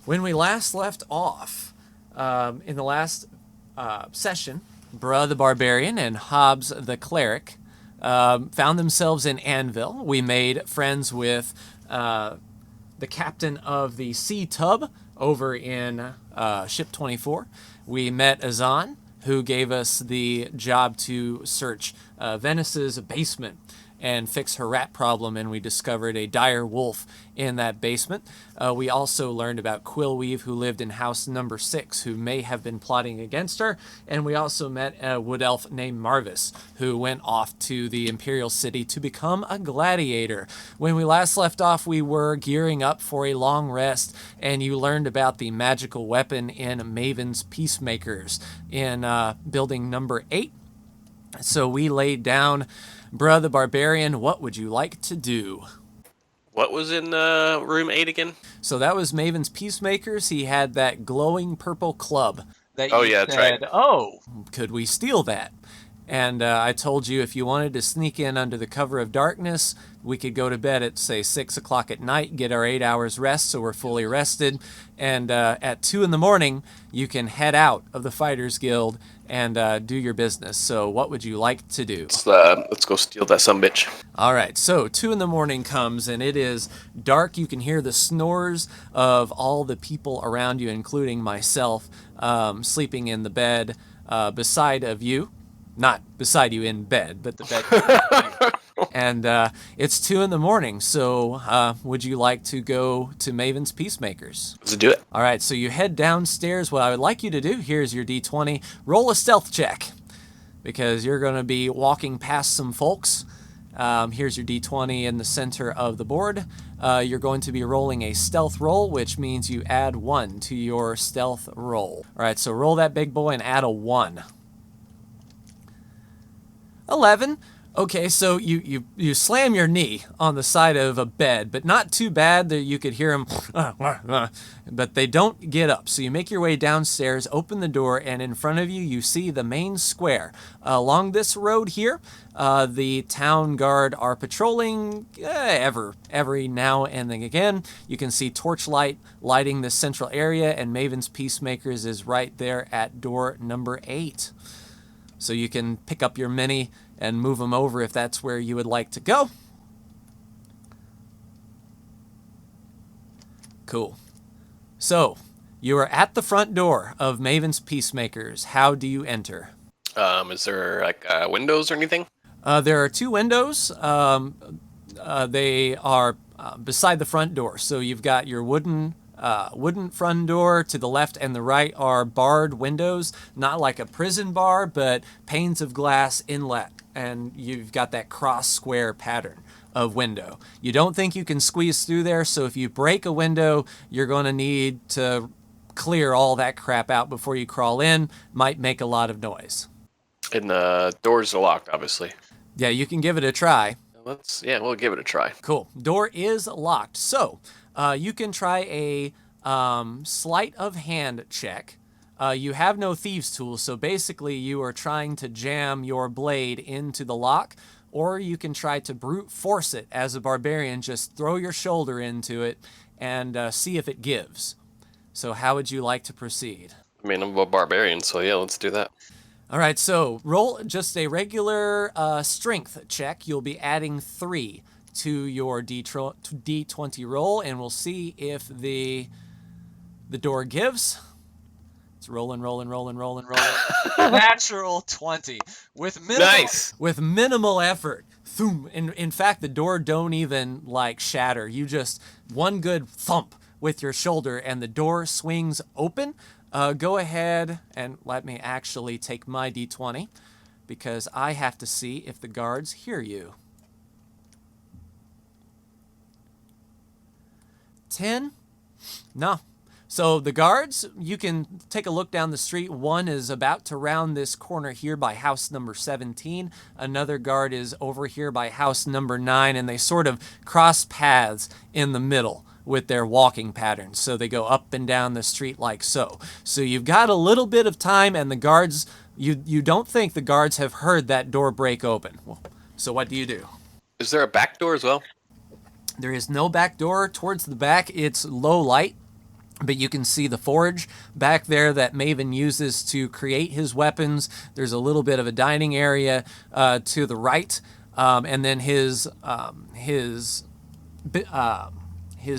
When we last left off, in the last session, Bruh the Barbarian and Hobbs the Cleric found themselves in Anvil. We made friends with the captain of the Sea Tub over in Ship 24. We met Azan, who gave us the job to search Venice's basement and fix her rat problem, and we discovered a dire wolf in that basement. We also learned about Quillweave, who lived in house number 6, who may have been plotting against her, and we also met a wood elf named Marvis, who went off to the Imperial City to become a gladiator. When we last left off, we were gearing up for a long rest, and you learned about the magical weapon in Maven's Peacemakers in building number 8. So we laid down. Bruh the Barbarian, what would you like to do? What was in room 8 again? So that was Maven's Peacemakers. He had that glowing purple club that Oh, you yeah, that's said, right. oh, could we steal that? And I told you if you wanted to sneak in under the cover of darkness, we could go to bed at, say, 6 o'clock at night, get our 8 hours rest so we're fully rested. And at 2 in the morning, you can head out of the Fighters Guild and do your business. So what would you like to do? Let's go steal that sumbitch. All right, so 2 in the morning comes and it is dark. You can hear the snores of all the people around you, including myself, sleeping in the bed beside of you. Not beside you in bed, but the bed. And it's 2 in the morning, so would you like to go to Maven's Peacemakers? Let's do it. All right, so you head downstairs. What I would like you to do, here's your D20. Roll a stealth check, because you're going to be walking past some folks. Here's your D20 in the center of the board. You're going to be rolling a stealth roll, which means you add 1 to your stealth roll. All right, so roll that big boy and add a 1. 11. Okay, so you slam your knee on the side of a bed, but not too bad that you could hear them, but they don't get up. So you make your way downstairs, open the door, and in front of you, you see the main square. Along this road here, the town guard are patrolling every now and then again. You can see torchlight lighting the central area, and Maven's Peacemakers is right there at door number 8. So you can pick up your mini and move them over if that's where you would like to go. Cool. So you are at the front door of Maven's Peacemakers. How do you enter? Is there like windows or anything? There are 2 windows. They are beside the front door. So you've got your wooden front door. To the left and the right are barred windows, not like a prison bar, but panes of glass inlet, and you've got that cross square pattern of window. You don't think you can squeeze through there, so if you break a window, you're going to need to clear all that crap out before you crawl in. Might make a lot of noise. And the doors are locked, obviously. Yeah, you can give it a try. We'll give it a try. Cool. Door is locked. So you can try a sleight of hand check. You have no thieves tools, so basically you are trying to jam your blade into the lock, or you can try to brute force it as a barbarian. Just throw your shoulder into it and see if it gives. So how would you like to proceed? I mean, I'm a barbarian, so yeah, let's do that. All right, so roll just a regular strength check. You'll be adding 3 to your D20 roll, and we'll see if the door gives. It's rolling. Natural 20 with minimal effort. Thoom. In fact, the door don't even like shatter. You just one good thump with your shoulder, and the door swings open. Go ahead and let me actually take my D20, because I have to see if the guards hear you. 10? No. So the guards, you can take a look down the street. One is about to round this corner here by house number 17. Another guard is over here by house number 9, and they sort of cross paths in the middle with their walking patterns. So they go up and down the street like so. So you've got a little bit of time, and the guards, you don't think the guards have heard that door break open. So what do you do? Is there a back door as well? There is no back door towards the back. It's low light. But you can see the forge back there that Maven uses to create his weapons. There's a little bit of a dining area to the right, and then his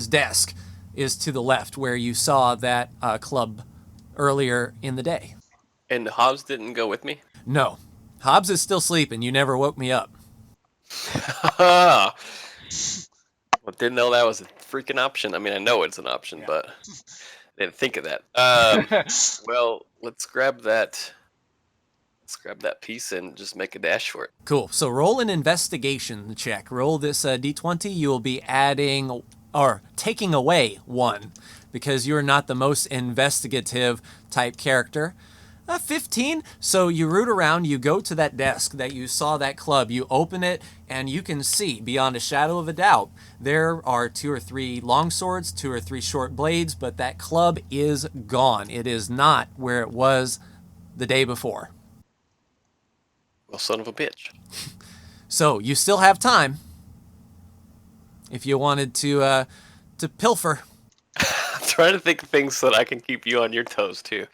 desk is to the left, where you saw that club earlier in the day. And Hobbs didn't go with me? No, Hobbs is still sleeping. You never woke me up. Well, didn't know that was a freaking option. I mean, I know it's an option, but I didn't think of that. Well, let's grab that. Let's grab that piece and just make a dash for it. Cool. So roll an investigation check. Roll this d20. You will be adding or taking away 1 because you're not the most investigative type character. 15. So you root around, you go to that desk that you saw that club, you open it, and you can see beyond a shadow of a doubt there are 2 or 3 long swords, 2 or 3 short blades, but that club is gone. It is not where it was the day before. Well, son of a bitch. So you still have time if you wanted to pilfer. I'm trying to think of things so that I can keep you on your toes too.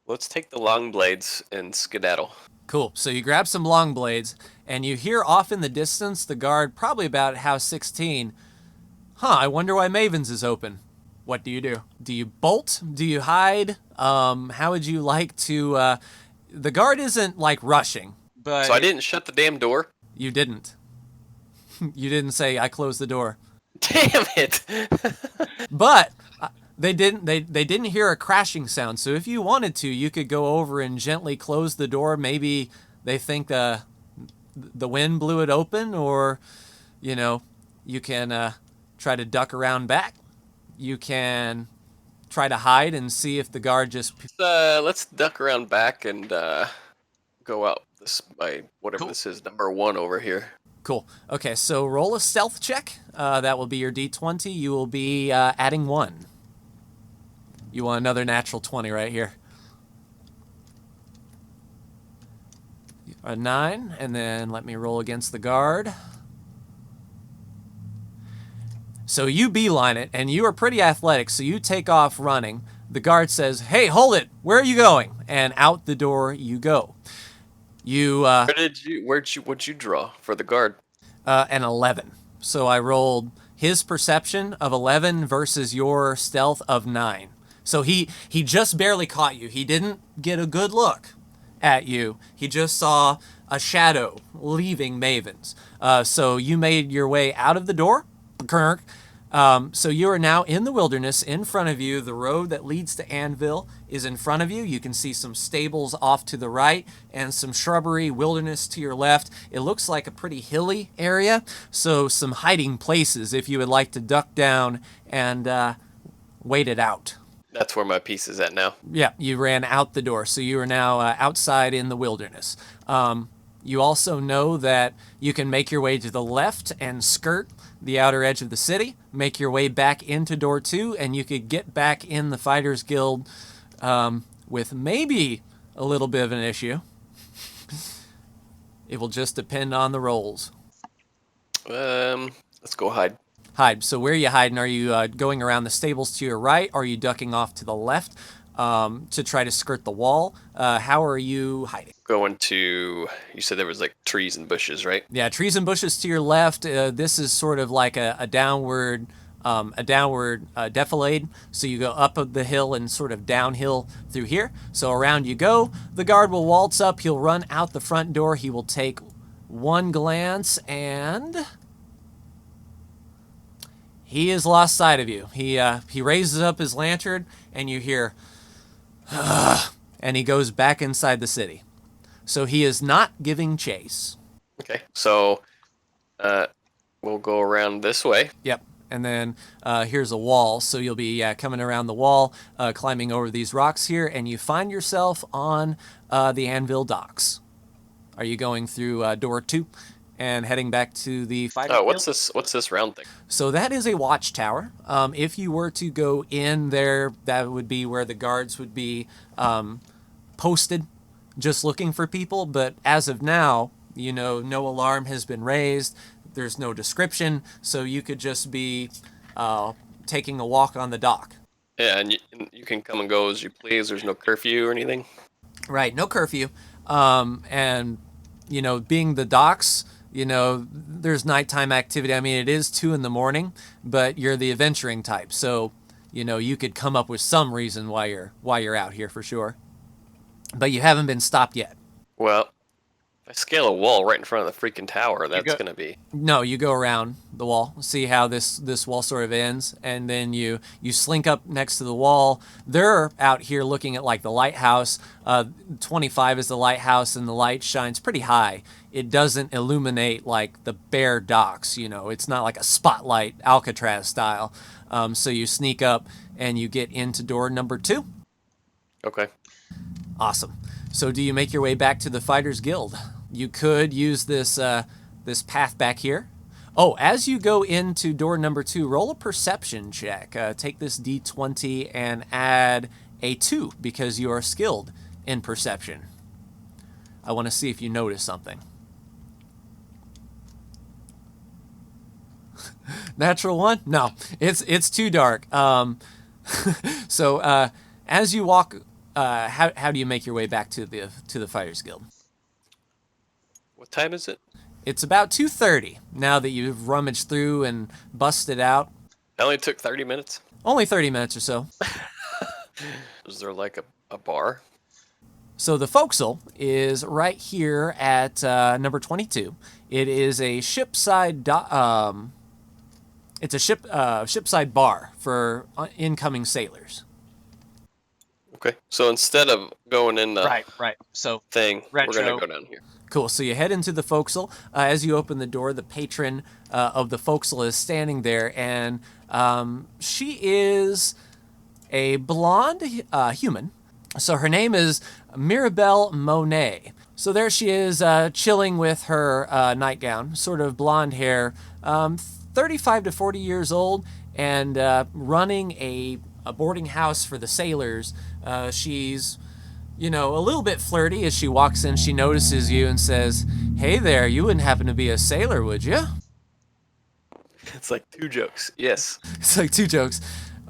Let's take the long blades and skedaddle. Cool. So you grab some long blades, and you hear off in the distance the guard, probably about house 16. I wonder why Maven's is open. What do you do? Do you bolt? Do you hide? How would you like to... the guard isn't, like, rushing. But so I didn't shut the damn door? You didn't. You didn't say, I closed the door. Damn it! But... They didn't hear a crashing sound, so if you wanted to, you could go over and gently close the door. Maybe they think the wind blew it open, or, you know, you can try to duck around back. You can try to hide and see if the guard just... let's duck around back and go out this by whatever this is, number 1 over here. Cool. Okay, so roll a stealth check. That will be your d20. You will be adding 1. You want another natural 20 right here. A 9, and then let me roll against the guard. So you beeline it, and you are pretty athletic, so you take off running. The guard says, "Hey, hold it! Where are you going?" And out the door you go. You what'd you draw for the guard? An 11. So I rolled his perception of 11 versus your stealth of 9. So he just barely caught you. He didn't get a good look at you. He just saw a shadow leaving Maven's. So you made your way out of the door. So you are now in the wilderness. In front of you, the road that leads to Anvil is in front of you. You can see some stables off to the right and some shrubbery wilderness to your left. It looks like a pretty hilly area, so some hiding places if you would like to duck down and wait it out. That's where my piece is at now. Yeah, you ran out the door, so you are now outside in the wilderness. You also know that you can make your way to the left and skirt the outer edge of the city, make your way back into door 2, and you could get back in the Fighters Guild with maybe a little bit of an issue. It will just depend on the rolls. Let's go hide. Hide. So where are you hiding? Are you going around the stables to your right? Or are you ducking off to the left to try to skirt the wall? How are you hiding? Going to... You said there was like trees and bushes, right? Yeah, trees and bushes to your left. This is sort of like a downward defilade. So you go up the hill and sort of downhill through here. So around you go. The guard will waltz up. He'll run out the front door. He will take one glance and... he has lost sight of you. He raises up his lantern, and you hear, and he goes back inside the city. So he is not giving chase. Okay, so we'll go around this way. Yep, and then here's a wall, so you'll be coming around the wall, climbing over these rocks here, and you find yourself on the Anvil docks. Are you going through door 2? And heading back to the fighter. Oh, what's this round thing? So that is a watchtower. If you were to go in there, that would be where the guards would be posted, just looking for people. But as of now, you know, no alarm has been raised. There's no description, so you could just be taking a walk on the dock. Yeah, and you can come and go as you please. There's no curfew or anything. Right, no curfew. And, you know, being the docks, you know, there's nighttime activity. I mean, it is 2 a.m, but you're the adventuring type. So, you know, you could come up with some reason why you're out here for sure. But you haven't been stopped yet. Well, if I scale a wall right in front of the freaking tower, that's going to be... No, you go around the wall, see how this wall sort of ends, and then you slink up next to the wall. They're out here looking at like the lighthouse. 25 is the lighthouse, and the light shines pretty high. It doesn't illuminate like the bare docks, you know. It's not like a spotlight Alcatraz style. So you sneak up and you get into door number 2. Okay. Awesome. So do you make your way back to the Fighters Guild? You could use this this path back here. Oh, as you go into door number 2, roll a perception check. Take this D20 and add a 2 because you are skilled in perception. I want to see if you notice something. Natural 1? No, it's too dark. So as you walk, how do you make your way back to the Fighters Guild? What time is it? It's about 2:30 now that you've rummaged through and busted out. It only took 30 minutes. Only 30 minutes or so. Is there like a bar? So the forecastle is right here at number 22. It is a shipside it's a shipside bar for incoming sailors. Okay. So instead of going in the right. So thing, retro. we're going to go down here. Cool. So you head into the forecastle. As you open the door, the patron of the forecastle is standing there, and she is a blonde human. So her name is Mirabelle Monet. So there she is, chilling with her nightgown, sort of blonde hair, 35 to 40 years old, and running a boarding house for the sailors. She's, you know, a little bit flirty. As she walks in, she notices you and says, "Hey there, you wouldn't happen to be a sailor, would you?" It's like 2 jokes. Yes. It's like 2 jokes.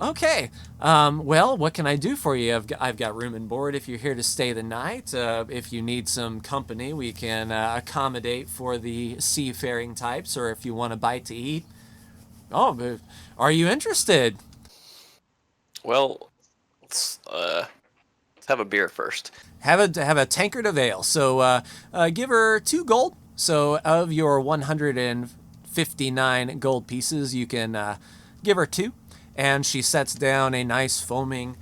Okay. Well, what can I do for you? I've got room and board if you're here to stay the night. If you need some company, we can accommodate for the seafaring types, or if you want a bite to eat. Oh, but are you interested? Well, let's have a beer first. Have a tankard of ale. So give her 2 gold. So of your 159 gold pieces, you can give her 2. And she sets down a nice foaming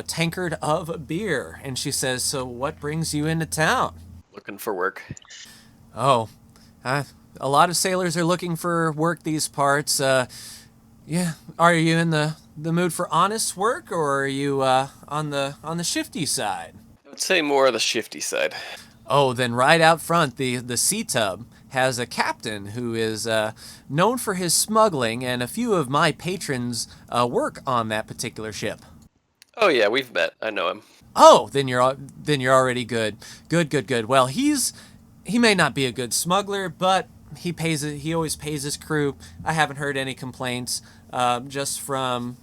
tankard of beer. And she says, "So what brings you into town?" Looking for work. Oh, a lot of sailors are looking for work these parts. Yeah. Are you in the mood for honest work, or are you on the shifty side? I would say more of the shifty side. Oh, then right out front, the sea tub has a captain who is known for his smuggling, and a few of my patrons work on that particular ship. Oh yeah, we've met. I know him. Oh, then you're already good. Good. Well, he may not be a good smuggler, but he always pays his crew. I haven't heard any complaints, just from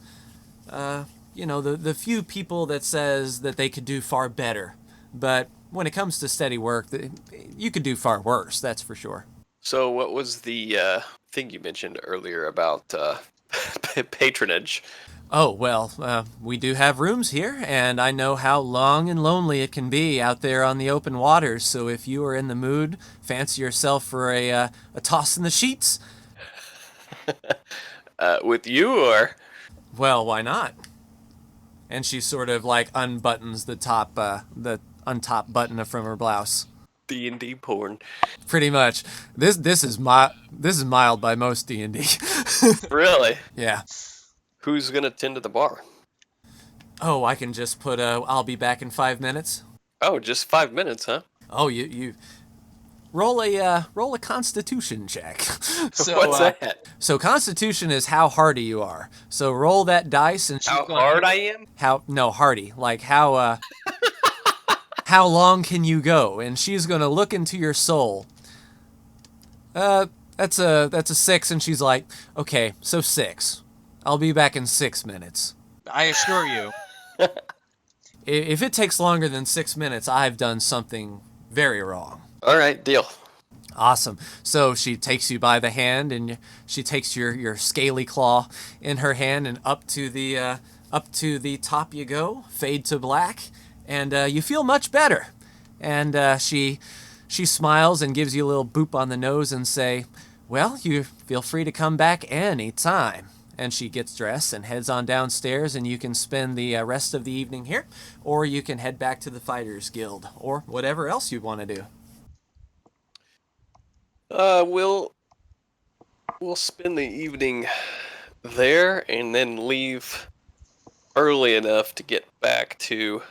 you know, the few people that says that they could do far better. But when it comes to steady work, you could do far worse, that's for sure. So what was the thing you mentioned earlier about patronage? Oh, well, we do have rooms here, and I know how long and lonely it can be out there on the open waters. So if you are in the mood, fancy yourself for a toss in the sheets. With you, or? Well, why not? And she sort of like unbuttons the untop button from her blouse. D&D porn. Pretty much. This is mild by most D&D. Really? Yeah. Who's gonna tend to the bar? Oh, I can just put I'll be back in 5 minutes. Oh, just 5 minutes, huh? Oh, you roll a Constitution check. So, What's that? So Constitution is how hardy you are. So roll that dice and How hard I am? hardy, like how how long can you go? And she's gonna look into your soul. That's a 6, and she's like, okay, so 6. I'll be back in 6 minutes. I assure you. If it takes longer than 6 minutes, I've done something very wrong. All right, deal. Awesome. So she takes you by the hand, and she takes your scaly claw in her hand, and up to the top you go. Fade to black, and you feel much better. And she smiles and gives you a little boop on the nose and say, "Well, you feel free to come back any time." And she gets dressed and heads on downstairs, and you can spend the rest of the evening here, or you can head back to the Fighters Guild, or whatever else you want to do. We'll spend the evening there and then leave early enough to get back to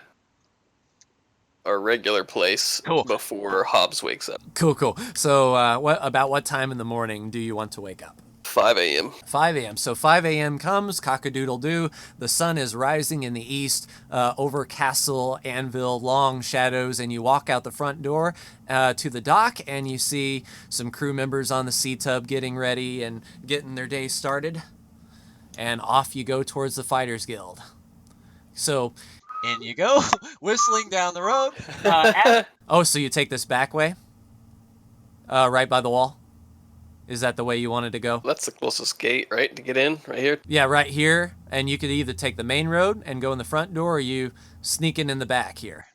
our regular place before Hobbs wakes up. Cool. So about what time in the morning do you want to wake up? 5 a.m. 5 a.m. So 5 a.m. comes, cock-a-doodle-doo. The sun is rising in the east over Castle Anvil, long shadows, and you walk out the front door to the dock, and you see some crew members on the sea tub getting ready and getting their day started. And off you go towards the Fighters Guild. So... in you go, whistling down the road. Oh, so you take this back way? Right by the wall? Is that the way you wanted to go? That's the closest gate, right, to get in, right here? Yeah, right here. And you could either take the main road and go in the front door, or you sneak in the back here.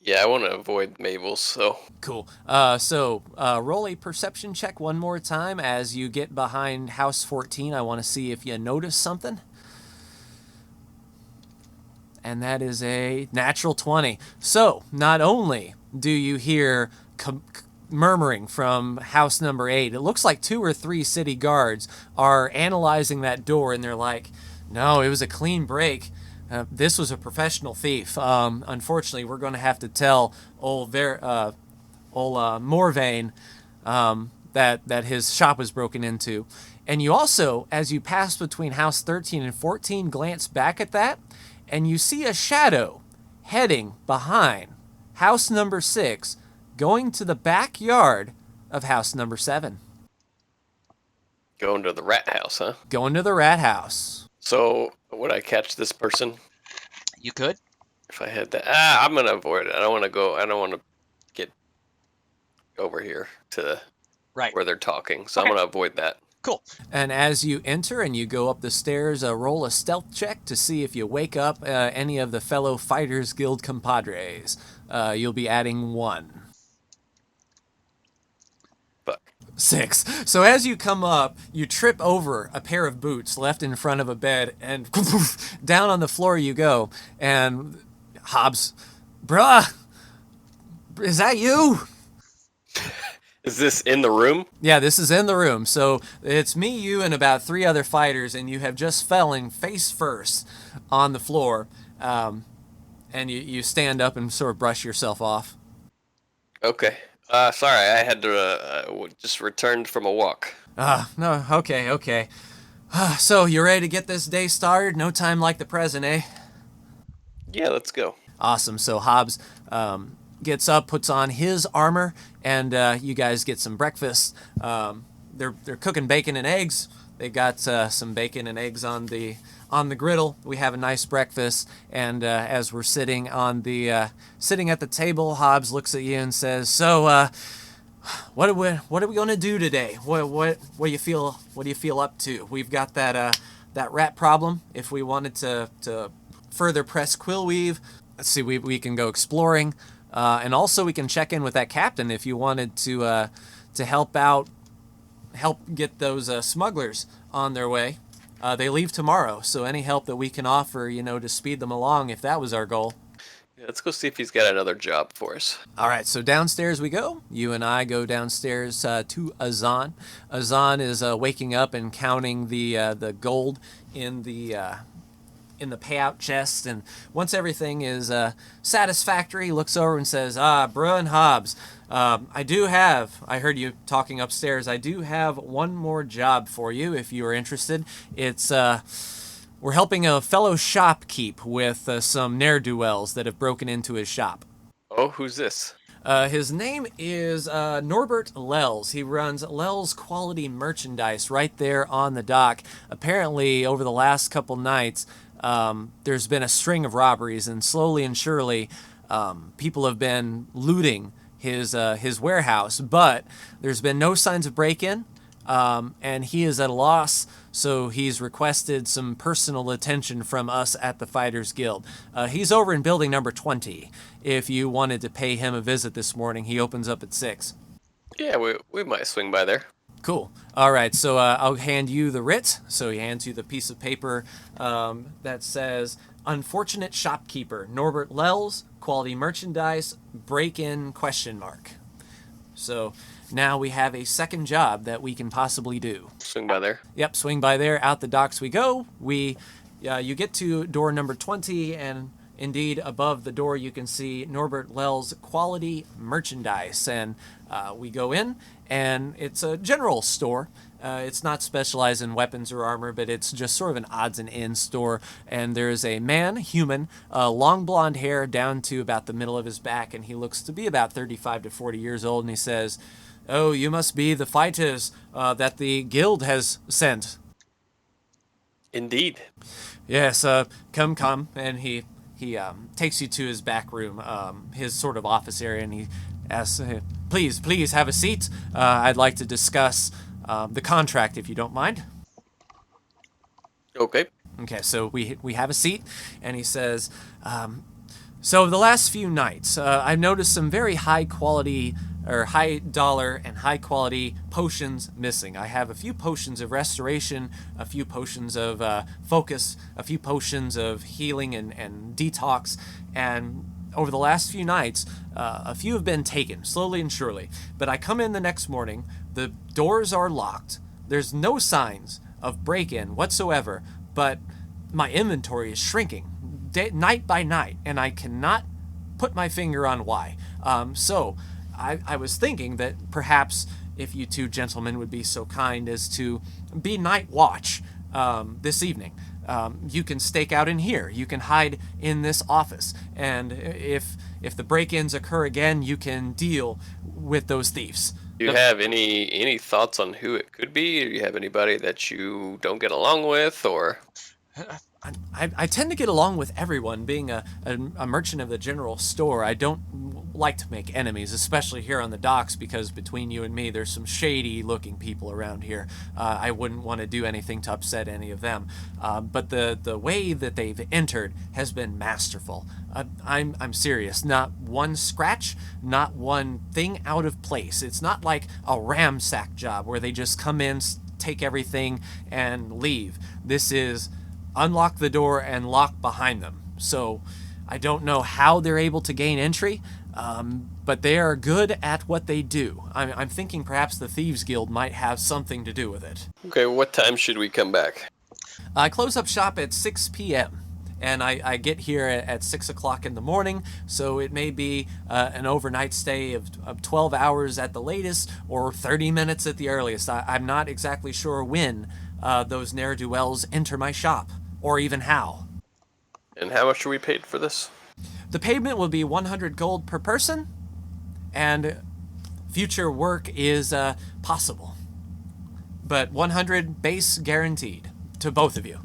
Yeah, I want to avoid Mabel's, so... Cool. So roll a perception check one more time as you get behind House 14. I want to see if you notice something. And that is a natural 20. So, not only do you hear murmuring from house number 8, it looks like 2 or 3 city guards are analyzing that door, and they're like, "No, it was a clean break. This was a professional thief. Unfortunately, we're going to have to tell old Morvain that his shop was broken into." And you also, as you pass between house 13 and 14, glance back at that, and you see a shadow heading behind house number 6, going to the backyard of house number 7. Going to the rat house, huh? Going to the rat house. So, would I catch this person? You could. If I had that. I'm going to avoid it. I don't want to get over here to where they're talking. So I'm going to avoid that. Cool. And as you enter and you go up the stairs, roll a stealth check to see if you wake up any of the fellow Fighters Guild compadres. You'll be adding 1. Fuck. 6. So as you come up, you trip over a pair of boots left in front of a bed, and down on the floor you go. And Hobbs, "Bruh, is that you?" Is this in the room? Yeah, this is in the room. So it's me, you, and about 3 other fighters, and you have just fallen face first on the floor. And you stand up and sort of brush yourself off. Okay. Sorry, I had to just returned from a walk. No, okay. So you ready to get this day started? No time like the present, eh? Yeah, let's go. Awesome. So Hobbs gets up, puts on his armor, and you guys get some breakfast. They're cooking bacon and eggs. They got some bacon and eggs on the griddle. We have a nice breakfast, and as we're sitting at the table, Hobbs looks at you and says, "So, what are we gonna do today? What do you feel up to? We've got that rat problem. If we wanted to further press Quillweave, let's see, we can go exploring." And also we can check in with that captain if you wanted to help get those smugglers on their way. They leave tomorrow, so any help that we can offer, to speed them along, if that was our goal. Yeah, let's go see if he's got another job for us. All right, so downstairs we go. You and I go downstairs to Azan. Azan is waking up and counting the gold in the payout chest, and once everything is satisfactory, he looks over and says, "Bruh and Hobbs, I heard you talking upstairs, I do have one more job for you if you are interested. It's, we're helping a fellow shopkeep with some ne'er-do-wells that have broken into his shop." Oh, who's this? His name is Norbert Lels. He runs Lels Quality Merchandise right there on the dock. Apparently, over the last couple nights, there's been a string of robberies, and slowly and surely, people have been looting his warehouse. But there's been no signs of break-in, and he is at a loss. So he's requested some personal attention from us at the Fighters Guild. He's over in building number 20. If you wanted to pay him a visit this morning, he opens up at 6. Yeah, we might swing by there. Cool. All right, so I'll hand you the writ. So he hands you the piece of paper that says, "Unfortunate shopkeeper, Norbert Lels, quality merchandise, break-in, question mark." So now we have a second job that we can possibly do. Swing by there. Yep, swing by there. Out the docks we go. You get to door number 20, and indeed above the door you can see Norbert Lels Quality Merchandise. And we go in, and it's a general store. It's not specialized in weapons or armor, but it's just sort of an odds and ends store. And there's a man, human, long blonde hair down to about the middle of his back, and he looks to be about 35 to 40 years old, and he says, "Oh, you must be the fighters that the guild has sent." Indeed. "Yes, come. And he takes you to his back room, his sort of office area, and he asks, please have a seat. I'd like to discuss the contract, if you don't mind." Okay. Okay, so we have a seat, and he says, "So the last few nights, I've noticed some very high quality or high dollar and high quality potions missing. I have a few potions of restoration, a few potions of focus, a few potions of healing and detox, and over the last few nights, a few have been taken, slowly and surely. But I come in the next morning, the doors are locked, there's no signs of break-in whatsoever, but my inventory is shrinking night by night, and I cannot put my finger on why. So I was thinking that perhaps if you two gentlemen would be so kind as to be night watch this evening. You can stake out in here. You can hide in this office. And if the break-ins occur again, you can deal with those thieves." Do you have any thoughts on who it could be? Do you have anybody that you don't get along with, or? I tend to get along with everyone. Being a merchant of the general store, I don't like to make enemies, especially here on the docks, because between you and me, there's some shady-looking people around here. I wouldn't want to do anything to upset any of them. But the way that they've entered has been masterful. I'm serious. Not one scratch, not one thing out of place. It's not like a ramsack job where they just come in, take everything, and leave. This is unlock the door and lock behind them. So I don't know how they're able to gain entry, but they are good at what they do. I'm thinking perhaps the Thieves Guild might have something to do with it. Okay, what time should we come back? I close up shop at 6 p.m. and I get here at 6 o'clock in the morning, so it may be an overnight stay of 12 hours at the latest, or 30 minutes at the earliest. I'm not exactly sure when those ne'er-do-wells enter my shop, or even how. And how much are we paid for this? The payment will be 100 gold per person, and future work is possible. But 100 base guaranteed to both of you.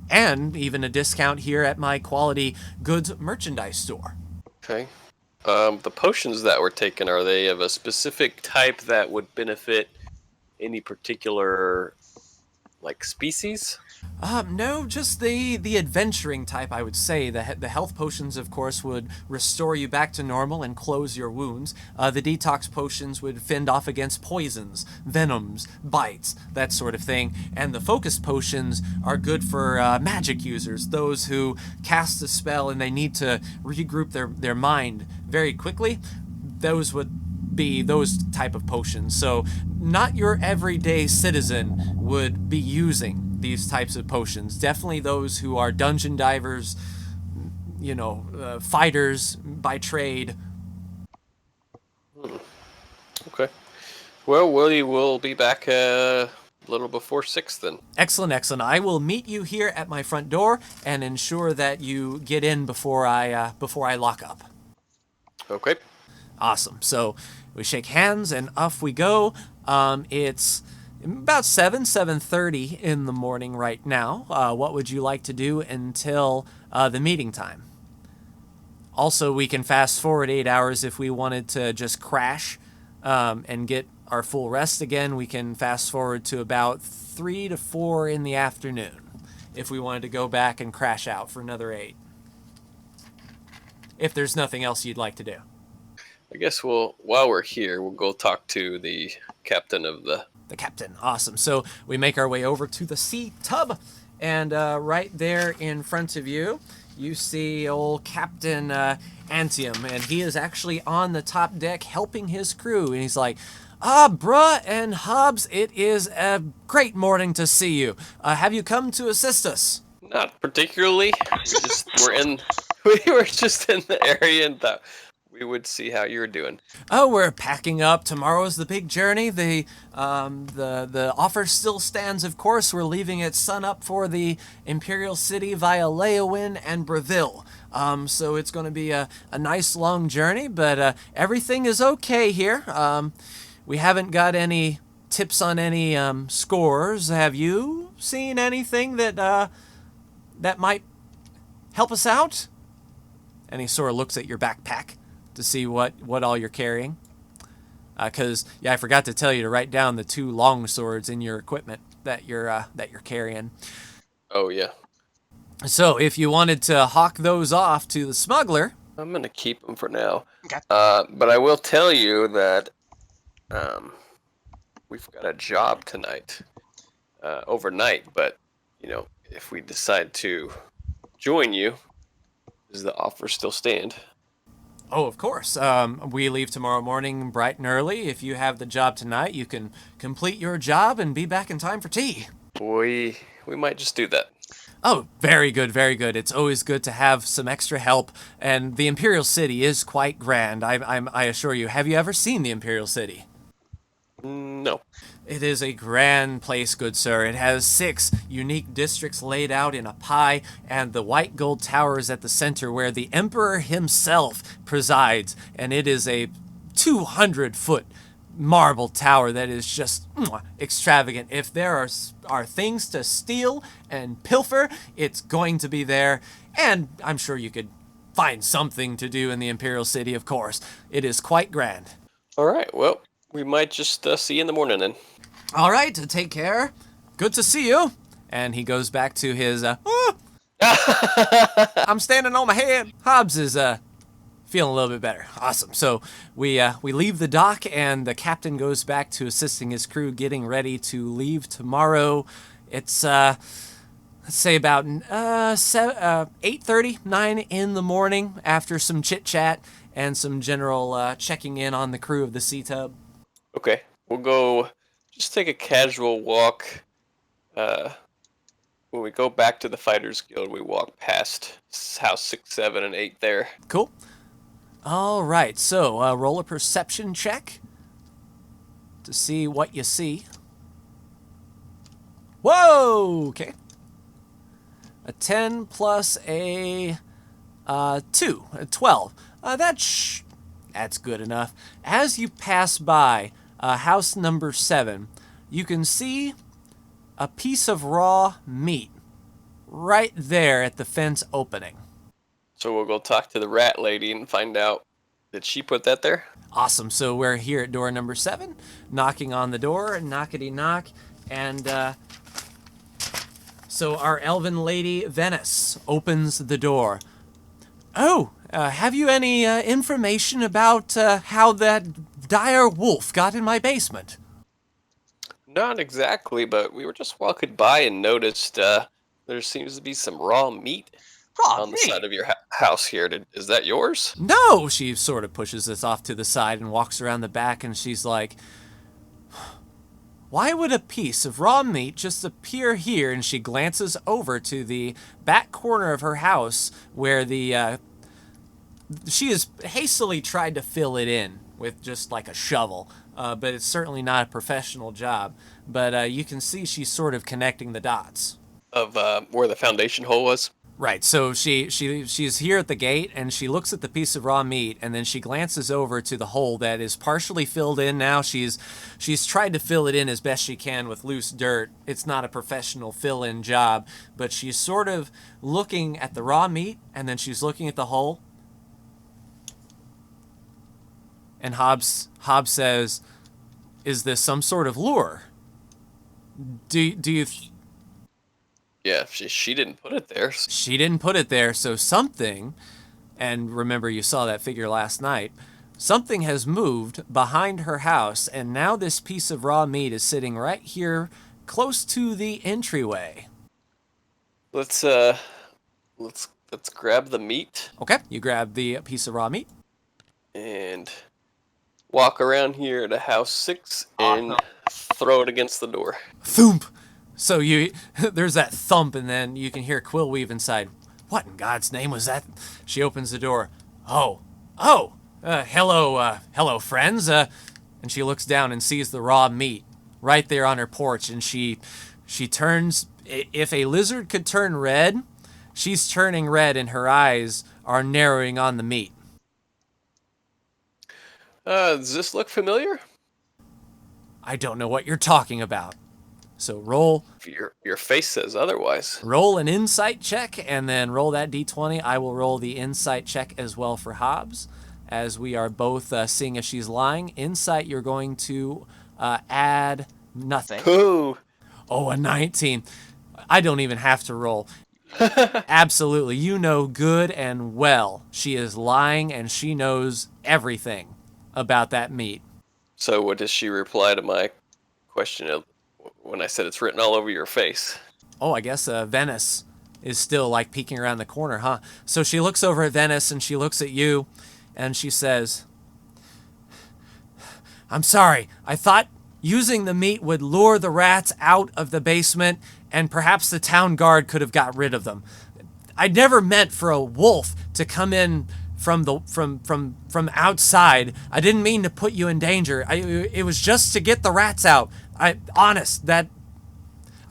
And even a discount here at my quality goods merchandise store. Okay. The potions that were taken, are they of a specific type that would benefit any particular, like, species? No, just the adventuring type, I would say. The health potions, of course, would restore you back to normal and close your wounds. The detox potions would fend off against poisons, venoms, bites, that sort of thing. And the focus potions are good for magic users, those who cast a spell and they need to regroup their mind very quickly. Those would be those type of potions. So not your everyday citizen would be using these types of potions. Definitely those who are dungeon divers, fighters by trade. Okay. Well, we will be back a little before 6 then. Excellent. I will meet you here at my front door and ensure that you get in before I lock up. Okay. Awesome. So we shake hands and off we go. It's about 7:30 in the morning right now. What would you like to do until the meeting time? Also, we can fast forward 8 hours if we wanted to just crash and get our full rest again. We can fast forward to about 3 to 4 in the afternoon if we wanted to go back and crash out for another 8. If there's nothing else you'd like to do. I guess while we're here, we'll go talk to the captain of the... The captain. Awesome. So we make our way over to the sea tub, and right there in front of you, you see old Captain Antium, and he is actually on the top deck helping his crew, and he's like, bruh and Hobbs, it is a great morning to see you. Have you come to assist us? Not particularly. We were just in the area and thought we would see how you were doing. Oh, we're packing up. Tomorrow's the big journey. The offer still stands, of course. We're leaving at sunup for the Imperial City via Leowin and Breville. So it's going to be a nice long journey, but everything is okay here. We haven't got any tips on any scores. Have you seen anything that might help us out? And he sort of looks at your backpack to see what all you're carrying. Because I forgot to tell you to write down the 2 long swords in your equipment that you're carrying. Oh yeah. So if you wanted to hawk those off to the smuggler, I'm gonna keep them for now. Okay. But I will tell you that we've got a job tonight, overnight. But if we decide to join you, does the offer still stand? oh, of course. We leave tomorrow morning bright and early. If you have the job tonight, you can complete your job and be back in time for tea. We might just do that. Oh, very good, very good. It's always good to have some extra help, and the Imperial City is quite grand, I assure you. Have you ever seen the Imperial City? No. It is a grand place, good sir. It has 6 unique districts laid out in a pie, and the white gold tower is at the center where the Emperor himself presides, and it is a 200-foot marble tower that is just extravagant. If there are things to steal and pilfer, it's going to be there, and I'm sure you could find something to do in the Imperial City, of course. It is quite grand. All right. Well, we might just see you in the morning then. All right, take care. Good to see you. And he goes back to his, I'm standing on my head. Hobbs is feeling a little bit better. Awesome. So we leave the dock, and the captain goes back to assisting his crew getting ready to leave tomorrow. It's let's say about 8:30, 9 in the morning, after some chit chat and some general checking in on the crew of the Sea Tub. Okay, we'll go just take a casual walk. When we go back to the Fighters Guild, we walk past house 6, 7, and 8 there. Cool. All right, so roll a perception check to see what you see. Whoa! Okay. A 10 plus a 2, a 12. That's good enough. As you pass by house number 7, you can see a piece of raw meat right there at the fence opening. So we'll go talk to the rat lady and find out, did she put that there? Awesome. So we're here at door number 7, knocking on the door, knockety knock, and so our elven lady Venice opens the door. Oh, have you any information about how that dire wolf got in my basement? Not exactly, but we were just walking by and noticed there seems to be some raw meat on the side of your house here. Is that yours? No, she sort of pushes us off to the side and walks around the back, and she's like, why would a piece of raw meat just appear here? And she glances over to the back corner of her house where she has hastily tried to fill it in with just like a shovel, but it's certainly not a professional job. But you can see she's sort of connecting the dots. Of where the foundation hole was? Right. So she's here at the gate, and she looks at the piece of raw meat, and then she glances over to the hole that is partially filled in now. She's tried to fill it in as best she can with loose dirt. It's not a professional fill-in job, but she's sort of looking at the raw meat, and then she's looking at the hole. And Hobbs says, "Is this some sort of lure? Do you?" Yeah, she didn't put it there. She didn't put it there, so something, and remember you saw that figure last night, something has moved behind her house, and now this piece of raw meat is sitting right here close to the entryway. Let's grab the meat. Okay, you grab the piece of raw meat. And walk around here to house 6 and throw it against the door. Thump! So there's that thump, and then you can hear Quillweave inside. What in God's name was that? She opens the door. Hello, friends. And she looks down and sees the raw meat right there on her porch, and she turns. If a lizard could turn red, she's turning red, and her eyes are narrowing on the meat. Does this look familiar? I don't know what you're talking about. So roll Your face says otherwise. Roll an insight check, and then roll that d20. I will roll the insight check as well for Hobbs, as we are both seeing if she's lying. Insight, you're going to add nothing. Ooh. Oh, a 19. I don't even have to roll. Absolutely. You know good and well she is lying, and she knows everything about that meat. So what does she reply to my question of when I said it's written all over your face? Oh, I guess Venice is still like peeking around the corner, huh? So she looks over at Venice, and she looks at you, and she says, "I'm sorry. I thought using the meat would lure the rats out of the basement, and perhaps the town guard could have got rid of them. I never meant for a wolf to come in from outside. I didn't mean to put you in danger. It was just to get the rats out. I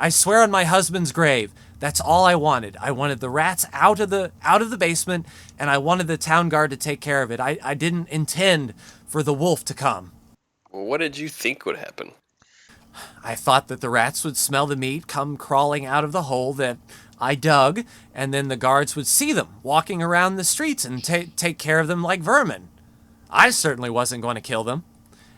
swear on my husband's grave, that's all I wanted. I wanted the rats out of the basement, and I wanted the town guard to take care of it. I didn't intend for the wolf to come." Well, what did you think would happen? I thought that the rats would smell the meat, come crawling out of the hole that I dug, and then the guards would see them walking around the streets and take care of them like vermin. I certainly wasn't going to kill them.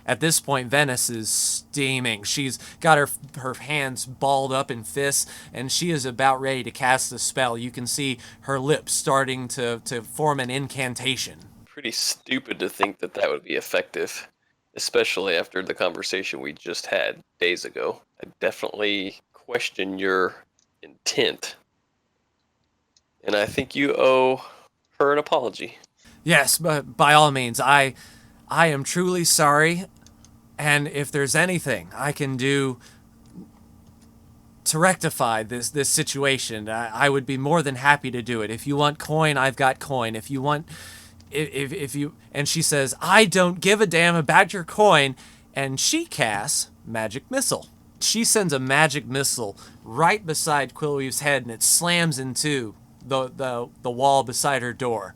At this point, Venice is steaming. She's got her hands balled up in fists, and she is about ready to cast a spell. You can see her lips starting to form an incantation. Pretty stupid to think that that would be effective, especially after the conversation we just had days ago. I definitely question your intent, and I think you owe her an apology. Yes, but by all means, I am truly sorry, and if there's anything I can do to rectify this situation, I would be more than happy to do it. If you want coin, I've got coin. If you, and she says, "I don't give a damn about your coin," and she casts Magic Missile. She sends a Magic Missile right beside Quillweave's head, and it slams into the wall beside her door.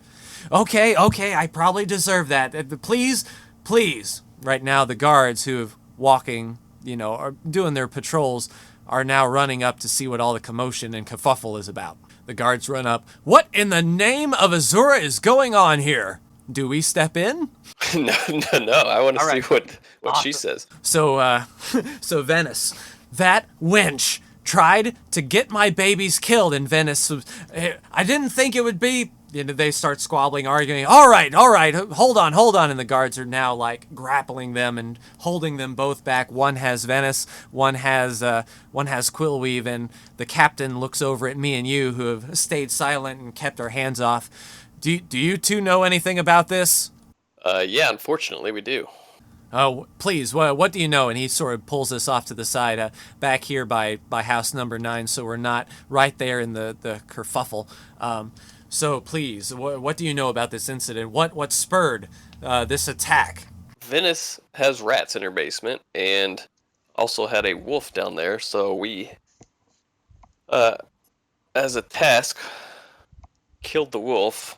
Okay, I probably deserve that. Please. Right now, the guards who have walking, are doing their patrols, are now running up to see what all the commotion and kerfuffle is about. The guards run up. "What in the name of Azura is going on here? Do we step in?" No. I want to see what Awesome. she says. So Venice, that wench tried to get my babies killed, and Venice was, I didn't think it would be. They start squabbling, arguing. All right, hold on, and the guards are now like grappling them and holding them both back. One has Venice, one has Quillweave, and the captain looks over at me and you, who have stayed silent and kept our hands off. Do you two know anything about this? Yeah, unfortunately we do. Oh, please, what do you know? And he sort of pulls us off to the side, back here by house number 9, so we're not right there in the kerfuffle. So please, what do you know about this incident? What spurred this attack? Venice has rats in her basement and also had a wolf down there, so we, as a task, killed the wolf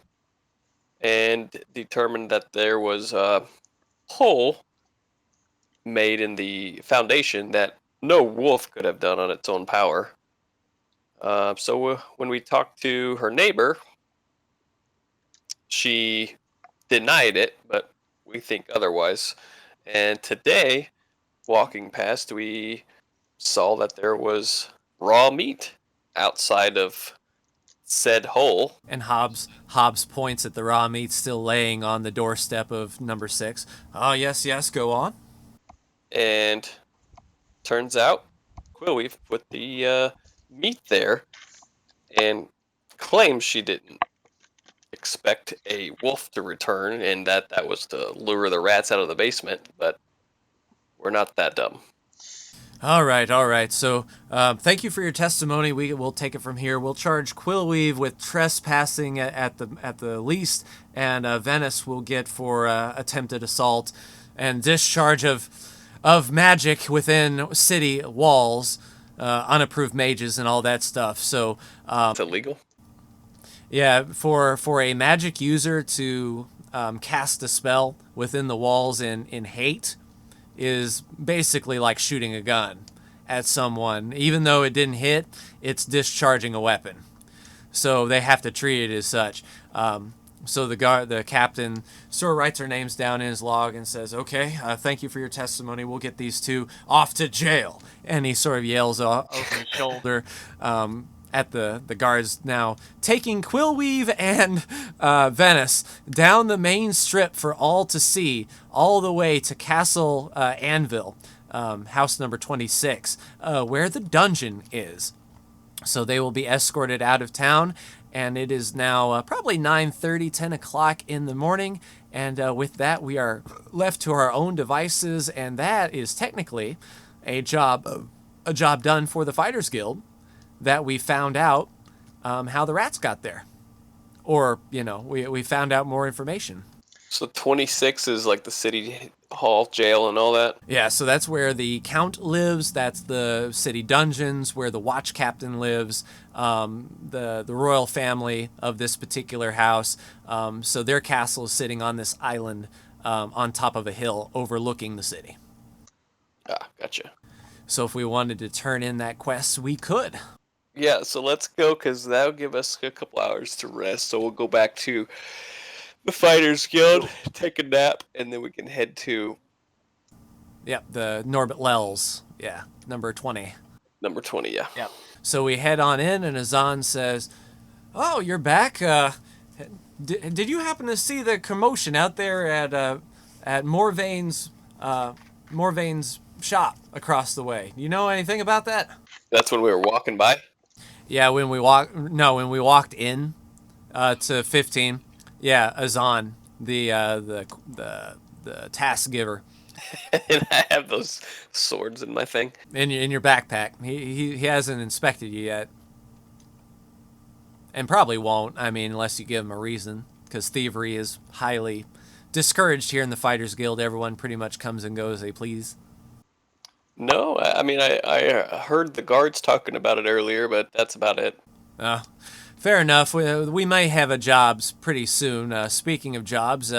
and determined that there was a hole made in the foundation that no wolf could have done on its own power. So when we talked to her neighbor, she denied it, but we think otherwise. And today, walking past, we saw that there was raw meat outside of said hole. And Hobbs points at the raw meat still laying on the doorstep of number 6. Oh, yes, go on. And turns out Quillweave put the meat there and claims she didn't expect a wolf to return and that was to lure the rats out of the basement, but we're not that dumb. All right. So thank you for your testimony. We'll take it from here. We'll charge Quillweave with trespassing at the least, and Venice will get for attempted assault and discharge of magic within city walls, unapproved mages and all that stuff. So It's illegal. yeah, for a magic user to cast a spell within the walls in hate is basically like shooting a gun at someone. Even though it didn't hit, it's discharging a weapon. So they have to treat it as such. So the captain sort of writes their names down in his log and says, okay, thank you for your testimony. We'll get these two off to jail. And he sort of yells over his shoulder at the guards now, taking Quillweave and Venice down the main strip for all to see, all the way to Castle Anvil, house number 26, where the dungeon is. So they will be escorted out of town, and it is now probably 9:30, 10 o'clock in the morning, and with that we are left to our own devices, and that is technically a job done for the Fighters Guild, that we found out how the rats got there. Or, we found out more information. So 26 is like the city hall, jail, and all that? Yeah, so that's where the Count lives. That's the city dungeons, where the watch captain lives, the royal family of this particular house. So their castle is sitting on this island on top of a hill overlooking the city. Ah, gotcha. So if we wanted to turn in that quest, we could. Yeah, so let's go, because that'll give us a couple hours to rest. So we'll go back to the Fighters Guild, take a nap, and then we can head to... Yep, the Norbert Lels. Yeah, number 20. Number 20, yeah. Yep. So we head on in, and Azan says, oh, you're back? Did you happen to see the commotion out there at Morvain's shop across the way? You know anything about that? That's when we were walking by? Yeah, when we walked in to 15. Yeah, Azan, the task giver. And I have those swords in my thing. In your backpack. He hasn't inspected you yet. And probably won't, unless you give him a reason, because thievery is highly discouraged here in the Fighters Guild. Everyone pretty much comes and goes as they please. No, I heard the guards talking about it earlier, but that's about it. Fair enough. We may have a jobs pretty soon. Speaking of jobs,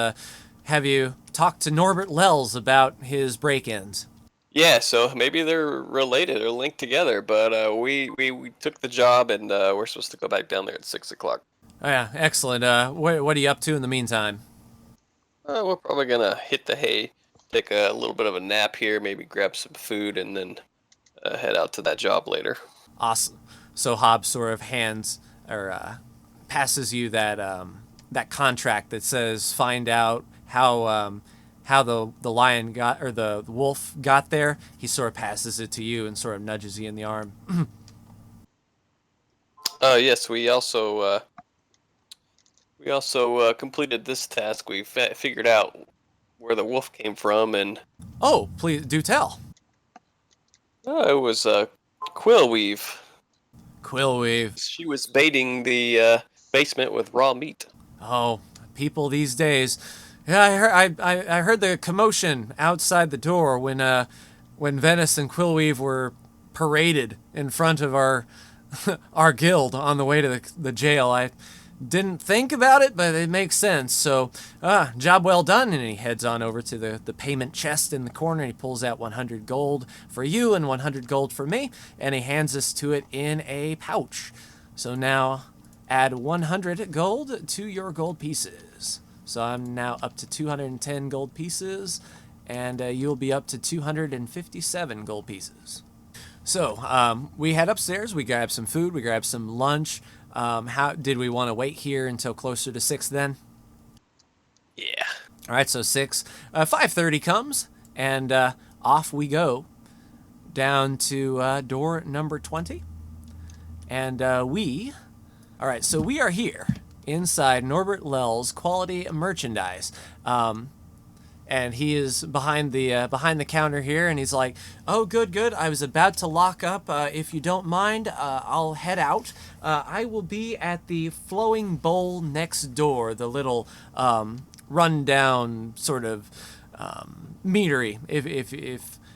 have you talked to Norbert Lels about his break-ins? Yeah, so maybe they're related or linked together, but we took the job, and we're supposed to go back down there at 6 o'clock. Oh, yeah, excellent. What are you up to in the meantime? We're probably going to hit the hay, take a little bit of a nap here, maybe grab some food, and then head out to that job later. Awesome. So Hobbs sort of passes you that contract that says find out how the lion got, or the wolf got there. He sort of passes it to you and sort of nudges you in the arm. Yes, we also completed this task. We figured out where the wolf came from, and oh, please do tell. It was Quillweave. Quillweave. She was baiting the basement with raw meat. Oh, people these days. Yeah, I heard the commotion outside the door when Venice and Quillweave were paraded in front of our guild on the way to the jail. Didn't think about it, but it makes sense. So, job well done. And he heads on over to the payment chest in the corner. He pulls out 100 gold for you and 100 gold for me, and he hands us to it in a pouch. So now add 100 gold to your gold pieces. So I'm now up to 210 gold pieces, and you'll be up to 257 gold pieces. So we head upstairs, we grab some food, we grab some lunch. How did we want to wait here until closer to 6 then? Yeah. All right, so 6. 5:30 comes, and off we go down to door number 20. And all right, so we are here inside Norbert Lell's quality merchandise. And he is behind the counter here, and he's like, "Oh, good. I was about to lock up. If you don't mind, I'll head out. I will be at the Flowing Bowl next door, the little rundown sort of meadery,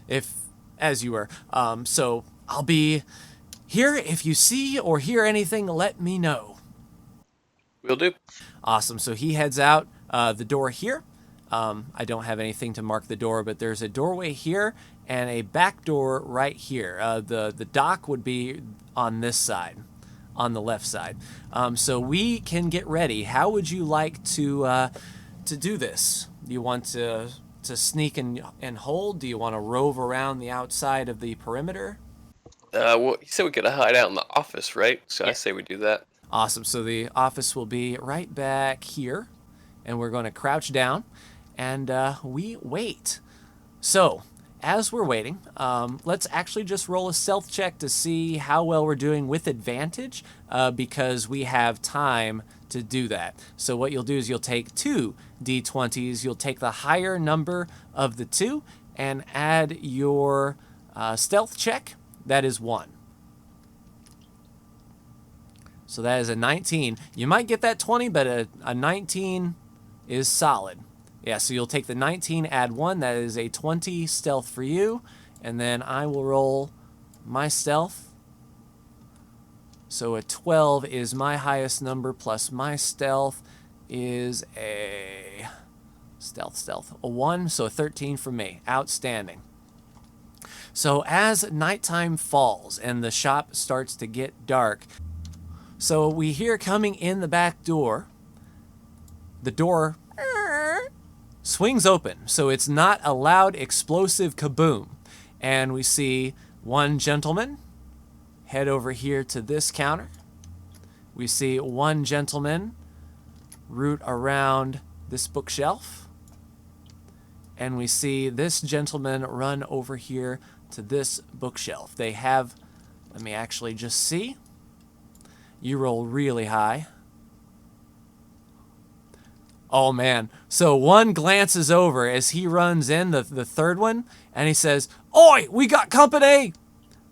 if as you were. So I'll be here. If you see or hear anything, let me know." Will do. Awesome. So he heads out the door here. I don't have anything to mark the door, but there's a doorway here and a back door right here. The dock would be on this side, on the left side. So we can get ready. How would you like to do this? Do you want to sneak and hold? Do you want to rove around the outside of the perimeter? Well, you said we could hide out in the office, right? So Yeah. I say we do that. Awesome. So the office will be right back here, and we're going to crouch down, and we wait. So as we're waiting, let's actually just roll a stealth check to see how well we're doing with advantage, because we have time to do that. So what you'll do is you'll take 2 d20s, you'll take the higher number of the 2, and add your stealth check. That is 1. So that is a 19. You might get that 20, but a 19 is solid. Yeah, so you'll take the 19, add 1. That is a 20 stealth for you. And then I will roll my stealth. So a 12 is my highest number, plus my stealth is a a 1. So a 13 for me. Outstanding. So as nighttime falls and the shop starts to get dark, so we hear coming in the back door, the door swings open. So it's not a loud explosive kaboom. And we see one gentleman head over here to this counter. We see one gentleman root around this bookshelf. And we see this gentleman run over here to this bookshelf. They have, let me actually just see. You roll really high. Oh man. So one glances over as he runs in, the third one, and he says, "Oi, we got company!"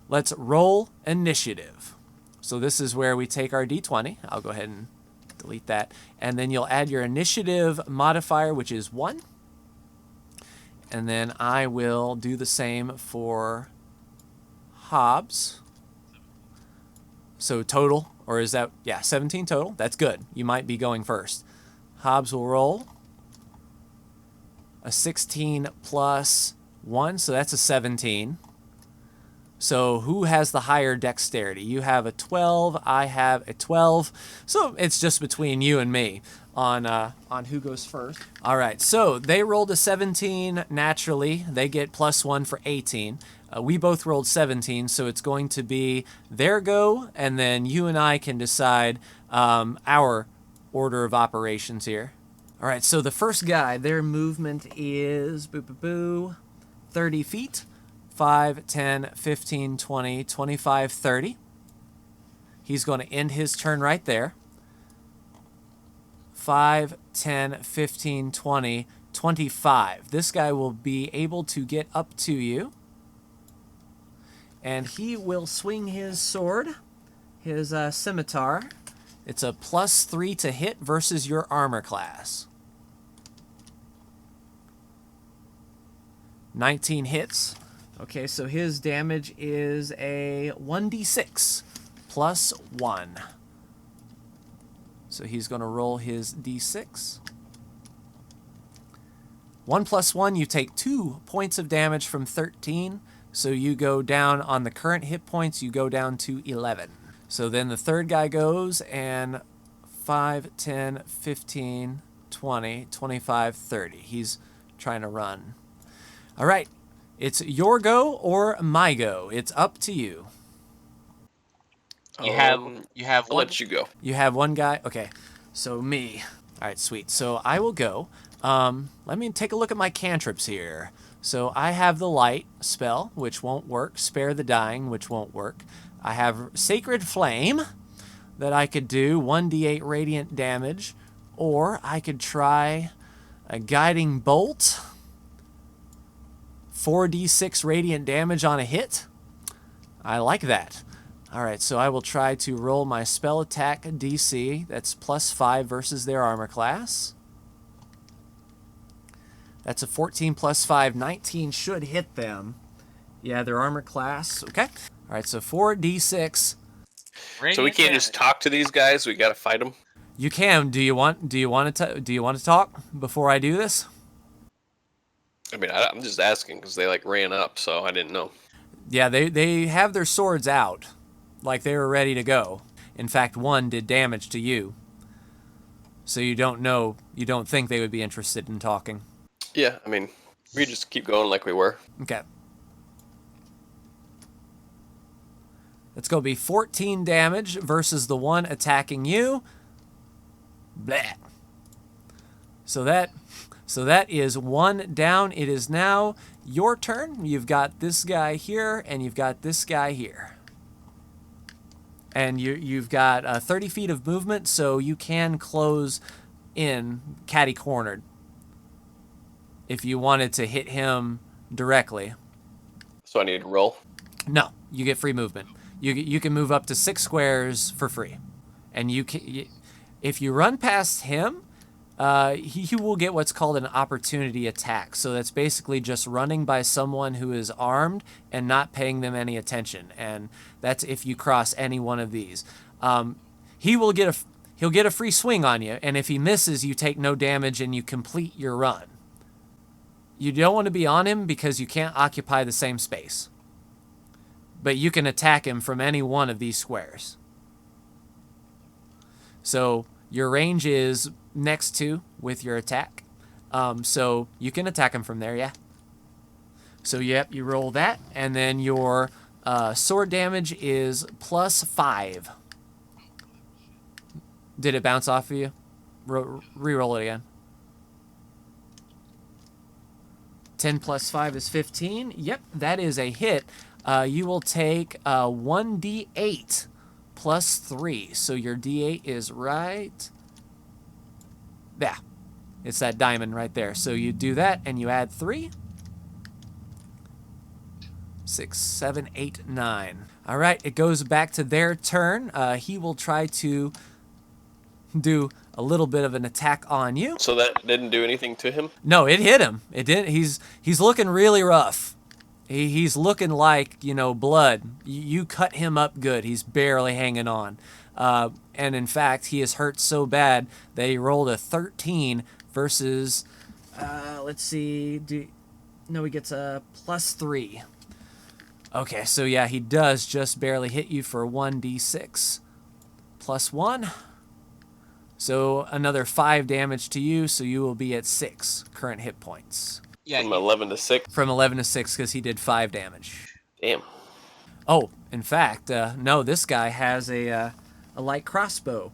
Let's roll initiative. So this is where we take our d20. I'll go ahead and delete that. And then you'll add your initiative modifier, which is 1. And then I will do the same for Hobbs. So total, or is that, yeah, 17 total. That's good. You might be going first. Hobbs will roll a 16 plus 1, so that's a 17. So who has the higher dexterity? You have a 12, I have a 12. So it's just between you and me on who goes first. All right, so they rolled a 17 naturally. They get plus 1 for 18. We both rolled 17, so it's going to be their go, and then you and I can decide our order of operations here. All right, so the first guy, their movement is 30 feet. 5, 10, 15, 20, 25, 30. He's going to end his turn right there. 5, 10, 15, 20, 25. This guy will be able to get up to you. And he will swing his sword, his scimitar. It's a +3 to hit versus your armor class. 19 hits. Okay, so his damage is a 1d6 plus 1. So he's going to roll his d6. 1 + 1, you take 2 points of damage from 13. So you go down on the current hit points, you go down to 11. So then the third guy goes, and 5, 10, 15, 20, 25, 30. He's trying to run. All right. It's your go or my go. It's up to you. You have I'll one. let you go. You have one guy? Okay. So me. All right, sweet. So I will go. Let me take a look at my cantrips here. So I have the light spell, which won't work. Spare the dying, which won't work. I have Sacred Flame that I could do 1d8 radiant damage, or I could try a Guiding Bolt, 4d6 radiant damage on a hit. I like that. All right, so I will try to roll my spell attack DC. That's +5 versus their armor class. That's a 14 + 5, 19 should hit them. Yeah, their armor class. Okay. All right, so 4d6. So we can't just talk to these guys. We gotta fight them. You can. Do you want to talk before I do this? I mean, I'm just asking because they like ran up, so I didn't know. Yeah, they have their swords out, like they were ready to go. In fact, one did damage to you. So you don't think they would be interested in talking. Yeah, I mean, we just keep going like we were. Okay. That's going to be 14 damage versus the one attacking you. Blah. So that is one down. It is now your turn. You've got this guy here, and you've got this guy here. And you've got 30 feet of movement, so you can close in catty-cornered if you wanted to hit him directly. So I need to roll. No, you get free movement. You can move up to 6 squares for free, and if you run past him, he will get what's called an opportunity attack. So that's basically just running by someone who is armed and not paying them any attention, and that's if you cross any one of these. He'll get a free swing on you, and if he misses, you take no damage and you complete your run. You don't want to be on him because you can't occupy the same space. But you can attack him from any one of these squares. So your range is next to with your attack. So you can attack him from there, yeah. So yep, you roll that, and then your sword damage is +5. Did it bounce off of you? Reroll it again. 10 + 5 is 15. Yep, that is a hit. You will take 1d8 + 3. So your d8 is right. Yeah, it's that diamond right there. So you do that and you add 3. 6, 7, 8, 9. All right, it goes back to their turn. He will try to do a little bit of an attack on you. So that didn't do anything to him? No, it hit him. It did. He's looking really rough. He's looking like, blood. You cut him up good. He's barely hanging on. And in fact, he is hurt so bad that he rolled a 13 versus, let's see. He gets a +3. Okay, so yeah, he does just barely hit you for 1d6 + 1. So another 5 damage to you, so you will be at 6 current hit points. Yeah, From 11 to 6? From 11 to 6, because he did 5 damage. Damn. Oh, in fact, no, this guy has a light crossbow.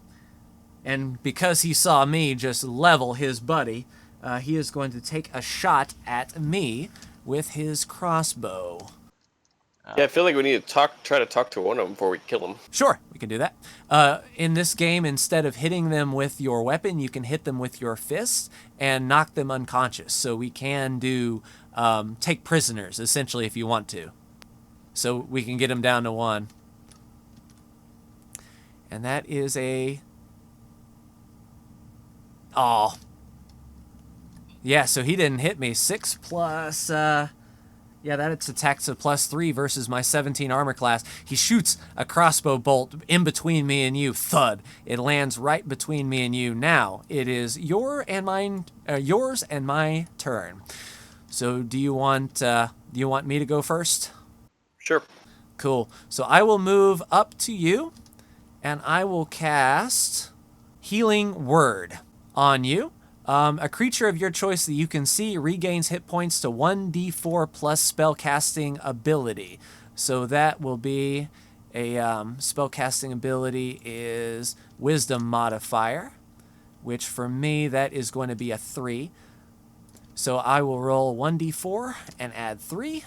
And because he saw me just level his buddy, he is going to take a shot at me with his crossbow. Yeah, I feel like we need to try to talk to one of them before we kill him. Sure, we can do that. In this game, instead of hitting them with your weapon, you can hit them with your fists and knock them unconscious. So we can do take prisoners, essentially, if you want to. So we can get them down to 1. And that is a... Oh. Yeah, so he didn't hit me. 6 plus Yeah, that's attacks a +3 versus my 17 armor class. He shoots a crossbow bolt in between me and you. Thud. It lands right between me and you. Now it is yours and my turn. So do you want me to go first? Sure. Cool. So I will move up to you, and I will cast Healing Word on you. A creature of your choice that you can see regains hit points to 1d4 plus spellcasting ability. So that will be a spellcasting ability is Wisdom modifier, which for me that is going to be a 3. So I will roll 1d4 and add 3.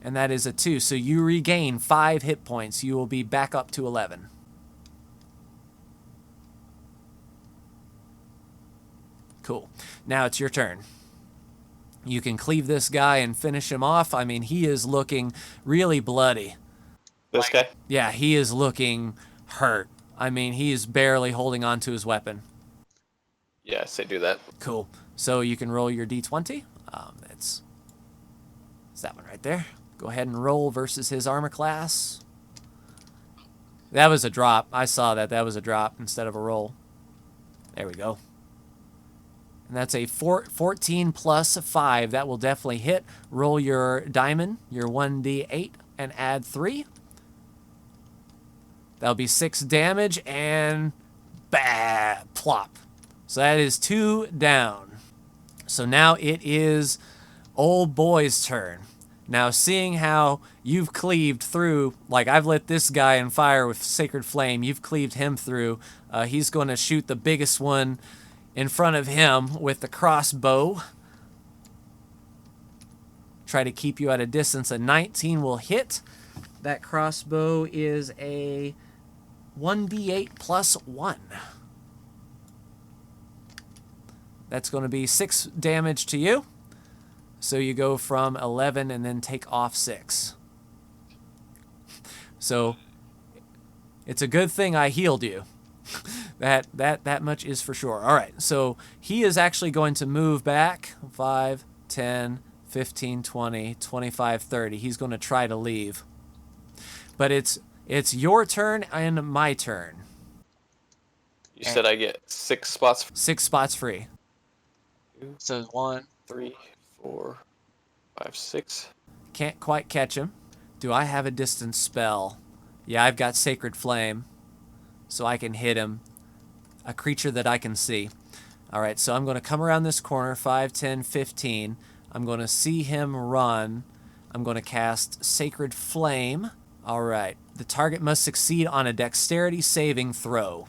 And that is a 2. So you regain 5 hit points. You will be back up to 11. Cool. Now it's your turn. You can cleave this guy and finish him off. I mean, he is looking really bloody. This guy? Yeah, he is looking hurt. I mean, he is barely holding on to his weapon. Yeah, I say do that. Cool. So you can roll your d20. It's that one right there. Go ahead and roll versus his armor class. That was a drop. I saw that. That was a drop instead of a roll. There we go. And that's a 14 plus 5. That will definitely hit. Roll your diamond, your 1d8, and add 3. That'll be 6 damage, and plop. So that is 2 down. So now it is old boy's turn. Now, seeing how you've cleaved through, like I've lit this guy on fire with Sacred Flame, you've cleaved him through. He's going to shoot the biggest one in front of him with the crossbow. Try to keep you at a distance. A 19 will hit. That crossbow is a 1d8 plus 1. That's going to be 6 damage to you. So you go from 11 and then take off 6. So it's a good thing I healed you. That much is for sure. All right, so he is actually going to move back 5, 10, 15, 20, 25, 30. He's going to try to leave. But it's your turn and my turn. You said I get 6 spots. 6 spots free. 2, So 1. 3, 4, 5, 6. Can't quite catch him. Do I have a distance spell? Yeah, I've got Sacred Flame, so I can hit him. A creature that I can see. All right, so I'm going to come around this corner, 5, 10, 15. I'm going to see him run. I'm going to cast Sacred Flame. All right, the target must succeed on a dexterity saving throw.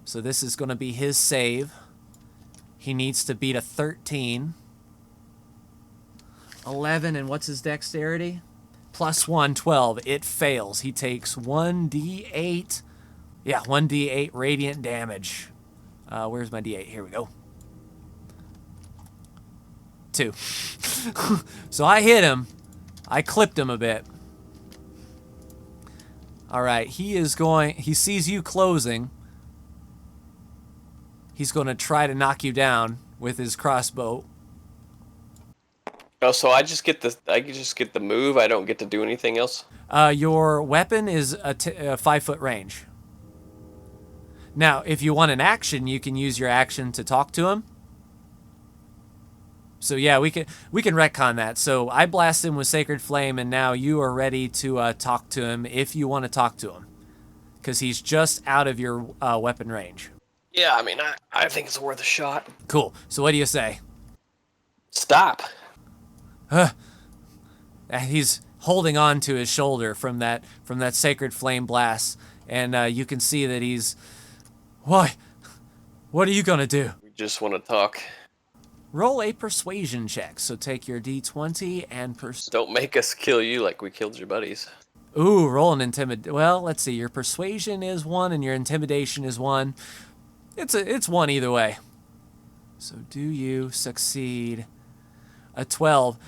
So this is going to be his save. He needs to beat a 13. 11, and what's his dexterity? Plus 1, 12. It fails. He takes 1d8. Yeah, 1d8 radiant damage. Where's my d8? Here we go. 2. So I hit him. I clipped him a bit. All right, he sees you closing. He's going to try to knock you down with his crossbow. Oh, so I just get the move. I don't get to do anything else. Your weapon is a 5-foot range. Now, if you want an action, you can use your action to talk to him. So yeah, we can retcon that. So I blast him with Sacred Flame, and now you are ready to talk to him if you want to talk to him, because he's just out of your weapon range. Yeah, I mean, I think it's worth a shot. Cool. So what do you say? Stop. He's holding on to his shoulder from that Sacred Flame blast, and you can see that he's. Why? What are you gonna do? We just want to talk. Roll a persuasion check. So take your d20 and Don't make us kill you like we killed your buddies. Ooh, roll an intimidation. Well, let's see. Your persuasion is 1 and your intimidation is 1. It's 1 either way. So do you succeed? A 12.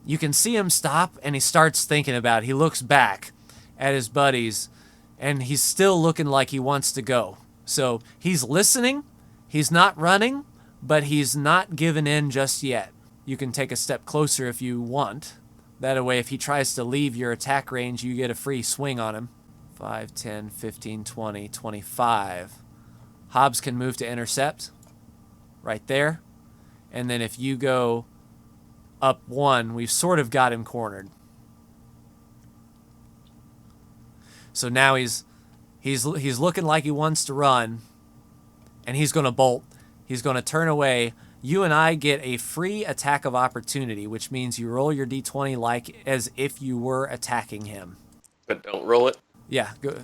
You can see him stop, and he starts thinking about it. He looks back at his buddies, and he's still looking like he wants to go. So he's listening. He's not running, but he's not giving in just yet. you can take a step closer if you want. That way, if he tries to leave your attack range, you get a free swing on him. 5, 10, 15, 20, 25. Hobbs can move to intercept right there. And then if you go up 1, we've sort of got him cornered. So now he's looking like he wants to run, and he's going to bolt. He's going to turn away. You and I get a free attack of opportunity, which means you roll your d20 like as if you were attacking him. But don't roll it. Yeah, good.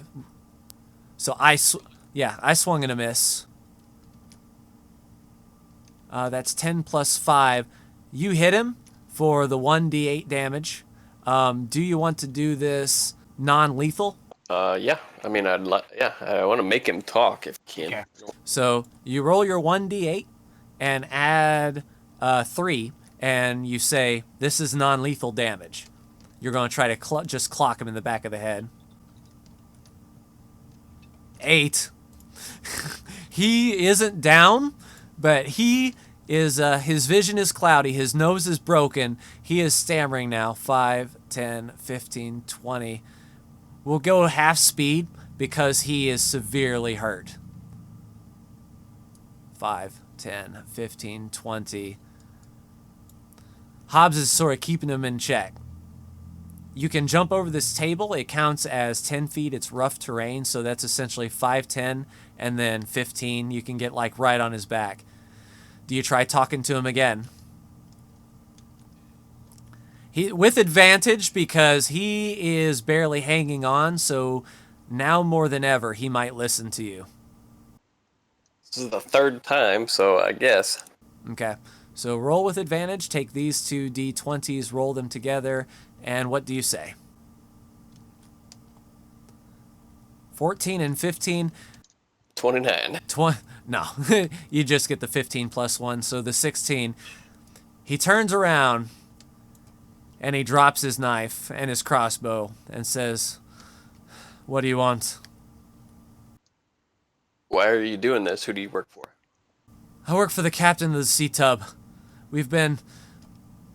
So I swung and a miss. That's 10 plus 5. You hit him for the 1d8 damage. Do you want to do this non-lethal? Yeah. I mean, I want to make him talk if you can. Yeah. So you roll your 1d8 and add 3, and you say, this is non-lethal damage. You're going to try to just clock him in the back of the head. 8. He isn't down, but he is, his vision is cloudy. His nose is broken. He is stammering now. 5, 10, 15, 20. We'll go half speed because he is severely hurt. 5, 10, 15, 20. Hobbs is sort of keeping him in check. You can jump over this table. It counts as 10 feet. It's rough terrain, so that's essentially 5, 10, and then 15. You can get like right on his back. Do you try talking to him again? With advantage because he is barely hanging on, so now more than ever he might listen to you. This is the 3rd time, so I guess. Okay, so roll with advantage. Take these two d20s, roll them together, and what do you say? 14 and 15. 29. No, you just get the 15 plus 1, so the 16. He turns around, and he drops his knife and his crossbow and says, what do you want? Why are you doing this? Who do you work for? I work for the captain of the sea tub. We've been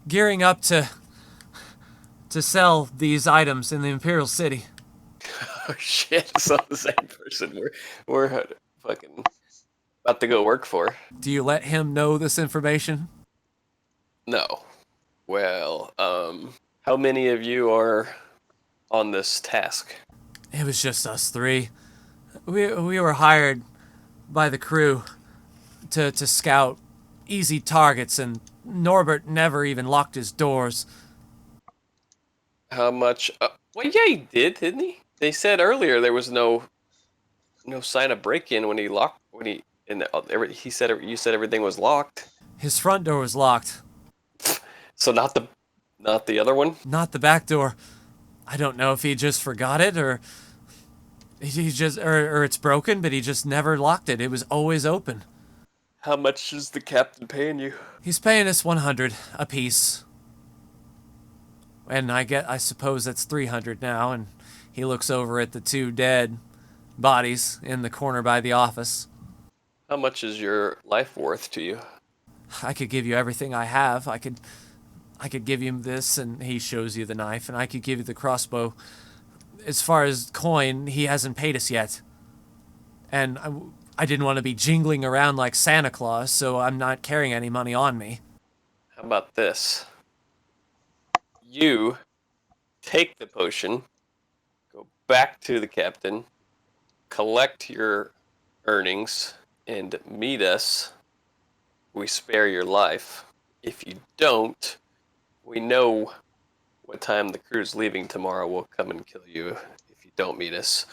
gearing up to sell these items in the Imperial City. Oh shit, it's not the same person we're fucking about to go work for. Do you let him know this information? No. Well, how many of you are on this task? It was just us 3. We were hired by the crew to scout easy targets, and Norbert never even locked his doors. How much? Well, yeah, he did, didn't he? They said earlier there was no sign of break-in when he he said you said everything was locked. His front door was locked. So not the other one? Not the back door. I don't know if he just forgot it or it's broken, but he just never locked it. It was always open. How much is the captain paying you? He's paying us 100 apiece. And I suppose that's 300 now, and he looks over at the 2 dead bodies in the corner by the office. How much is your life worth to you? I could give you everything I have. I could give you this, and he shows you the knife, and I could give you the crossbow. As far as coin, he hasn't paid us yet. And I didn't want to be jingling around like Santa Claus, so I'm not carrying any money on me. How about this? You take the potion, go back to the captain, collect your earnings, and meet us. We spare your life. If you don't, we know what time the crew's leaving tomorrow. We'll come and kill you if you don't meet us.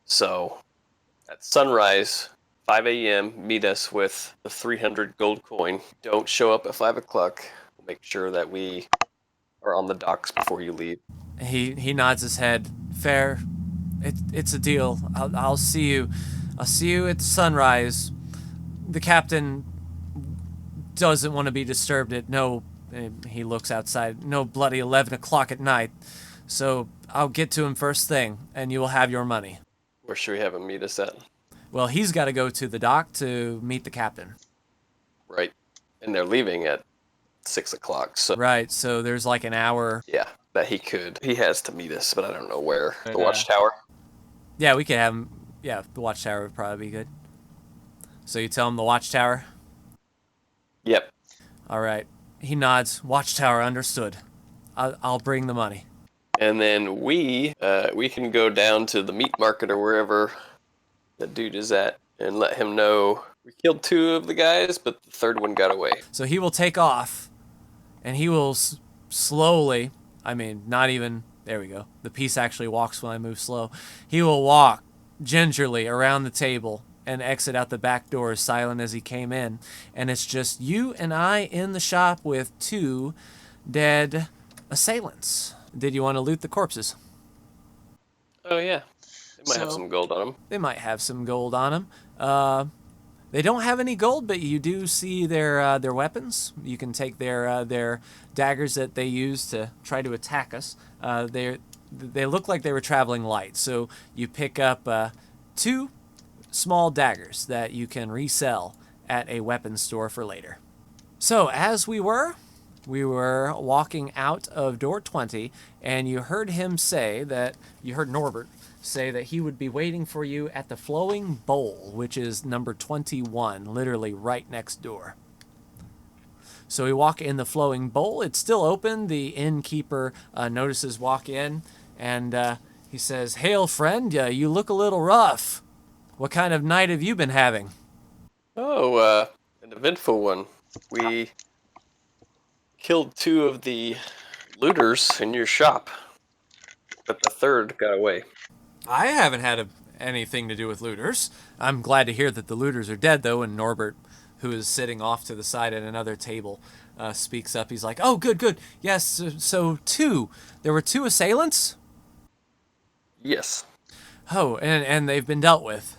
So, at sunrise, 5 a.m., meet us with the 300 gold coin. Don't show up at 5 o'clock. We'll make sure that we are on the docks before you leave. He nods his head. Fair. It's a deal. I'll see you. I'll see you at sunrise. The captain doesn't want to be disturbed at he looks outside, no bloody 11 o'clock at night. So I'll get to him first thing, and you will have your money. Where should we have him meet us at? Well, he's got to go to the dock to meet the captain. Right. And they're leaving at 6 o'clock. So Right, so there's like an hour. yeah, that he has to meet us, but I don't know where. But, The Watchtower. Yeah, we could have him. Yeah, the Watchtower would probably be good. So you tell him the Watchtower? Yep. All right. He nods. Watchtower, understood. I'll bring the money. And then we can go down to the meat market or wherever the dude is at and let him know we killed 2 of the guys, but the third one got away. So he will take off, and he will slowly, I mean, not even, there we go. The piece actually walks when I move slow. He will walk gingerly around the table and exit out the back door as silent as he came in. And it's just you and I in the shop with 2 dead assailants. Did you want to loot the corpses? Oh yeah, they might have some gold on them. They might have some gold on them. They don't have any gold, but you do see their weapons. You can take their daggers that they use to try to attack us. They look like they were traveling light, so you pick up 2 small daggers that you can resell at a weapons store for later. So as we were walking out of door 20, and you heard Norbert say that he would be waiting for you at the Flowing Bowl, which is number 21, literally right next door. So we walk in the Flowing Bowl. It's still open. The innkeeper notices walk in, and he says, "Hail, friend, you look a little rough. What kind of night have you been having?" Oh, an eventful one. We killed 2 of the looters in your shop, but the third got away. I haven't had anything to do with looters. I'm glad to hear that the looters are dead, though, and Norbert, who is sitting off to the side at another table, speaks up. He's like, "Oh, good. Yes, so 2. There were 2 assailants?" Yes. Oh, and they've been dealt with.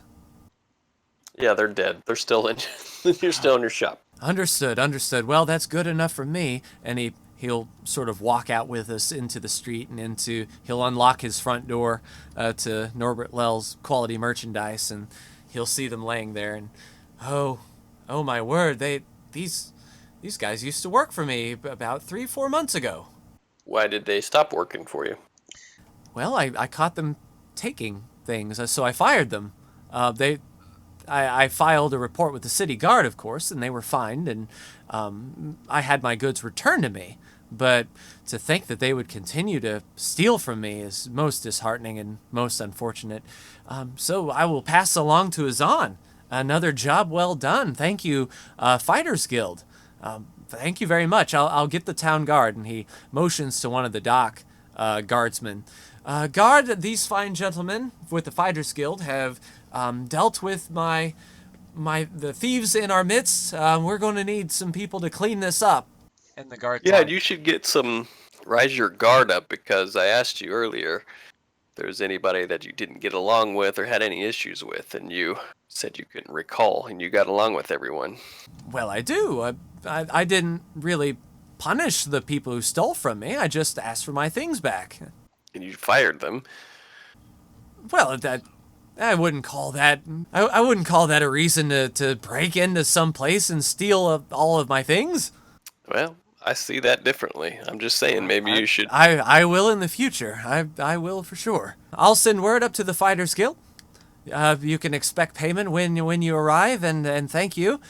Yeah, they're dead. They're still in. You're still in your shop. Understood. Well, that's good enough for me. And he'll sort of walk out with us into the street and he'll unlock his front door to Norbert Lell's quality merchandise, and he'll see them laying there. And oh my word, these guys used to work for me about 3-4 months ago. Why did they stop working for you? Well, I caught them taking things, so I fired them. I filed a report with the city guard, of course, and they were fined, and I had my goods returned to me. But to think that they would continue to steal from me is most disheartening and most unfortunate. So I will pass along to Azan. Another job well done. Thank you, Fighters Guild. Thank you very much. I'll get the town guard. And he motions to one of the dock guardsmen. Guard, these fine gentlemen with the Fighters Guild have dealt with the thieves in our midst. We're going to need some people to clean this up. And the guard. Yeah, you should raise your guard up, because I asked you earlier if there's anybody that you didn't get along with or had any issues with, and you said you couldn't recall, and you got along with everyone. Well, I do. I didn't really punish the people who stole from me. I just asked for my things back. And you fired them. Well, I wouldn't call that. I wouldn't call that a reason to break into some place and steal all of my things. Well, I see that differently. I'm just saying, maybe you should. I will in the future. I will for sure. I'll send word up to the Fighters Guild. You can expect payment when you arrive, and thank you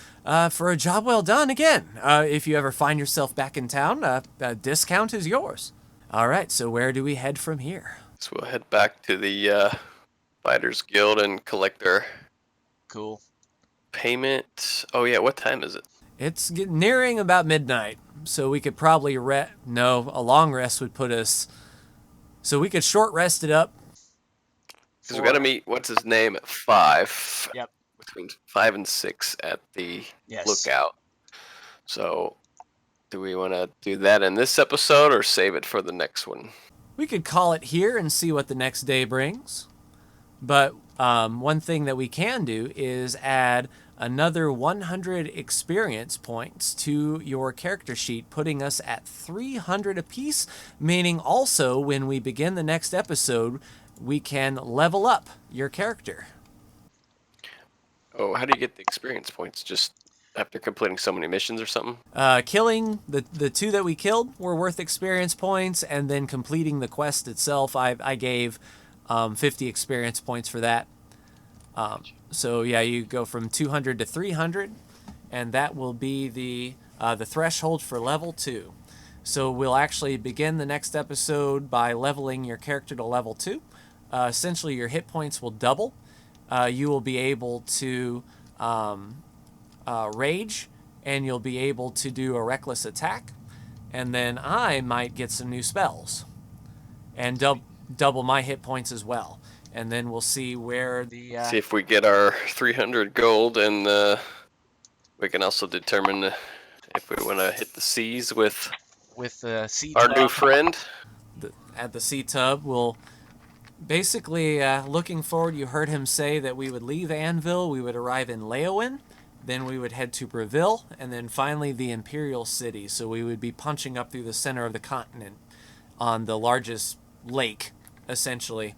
for a job well done again. If you ever find yourself back in town, a discount is yours. All right, so where do we head from here? So we'll head back to the Fighters Guild and collect their payment. Oh yeah, what time is it? It's nearing about midnight, so we could probably a long rest would put us. So we could short rest it up. Because we got to meet what's his name at 5. Yep. Between 5 and 6 at the lookout. So, do we want to do that in this episode or save it for the next one? We could call it here and see what the next day brings. But one thing that we can do is add another 100 experience points to your character sheet, putting us at 300 apiece, meaning also when we begin the next episode, we can level up your character. Oh, how do you get the experience points? Just After completing so many missions or something? Killing the 2 that we killed were worth experience points, and then completing the quest itself, I gave 50 experience points for that. So yeah, you go from 200 to 300, and that will be the threshold for level 2. So we'll actually begin the next episode by leveling your character to level 2. Essentially, your hit points will double. You will be able to rage, and you'll be able to do a reckless attack, and then I might get some new spells and double my hit points as well. And then we'll see where the see if we get our 300 gold, and we can also determine if we want to hit the seas with the sea our tub. new friend. At the sea tub. We'll basically looking forward. You heard him say that we would leave Anvil, we would arrive in Leowin, then we would head to Breville, and then finally the Imperial City. So we would be punching up through the center of the continent on the largest lake, essentially.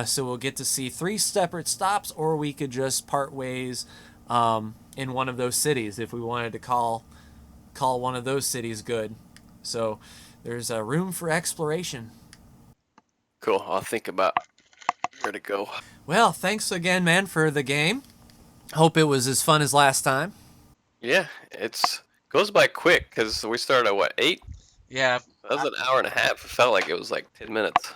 So we'll get to see 3 separate stops, or we could just part ways in one of those cities if we wanted to call one of those cities good. So there's room for exploration. Cool. I'll think about where to go. Well, thanks again, man, for the game. Hope it was as fun as last time. Yeah, goes by quick because we started at what, 8? Yeah. That was an hour and a half. It felt like it was like 10 minutes.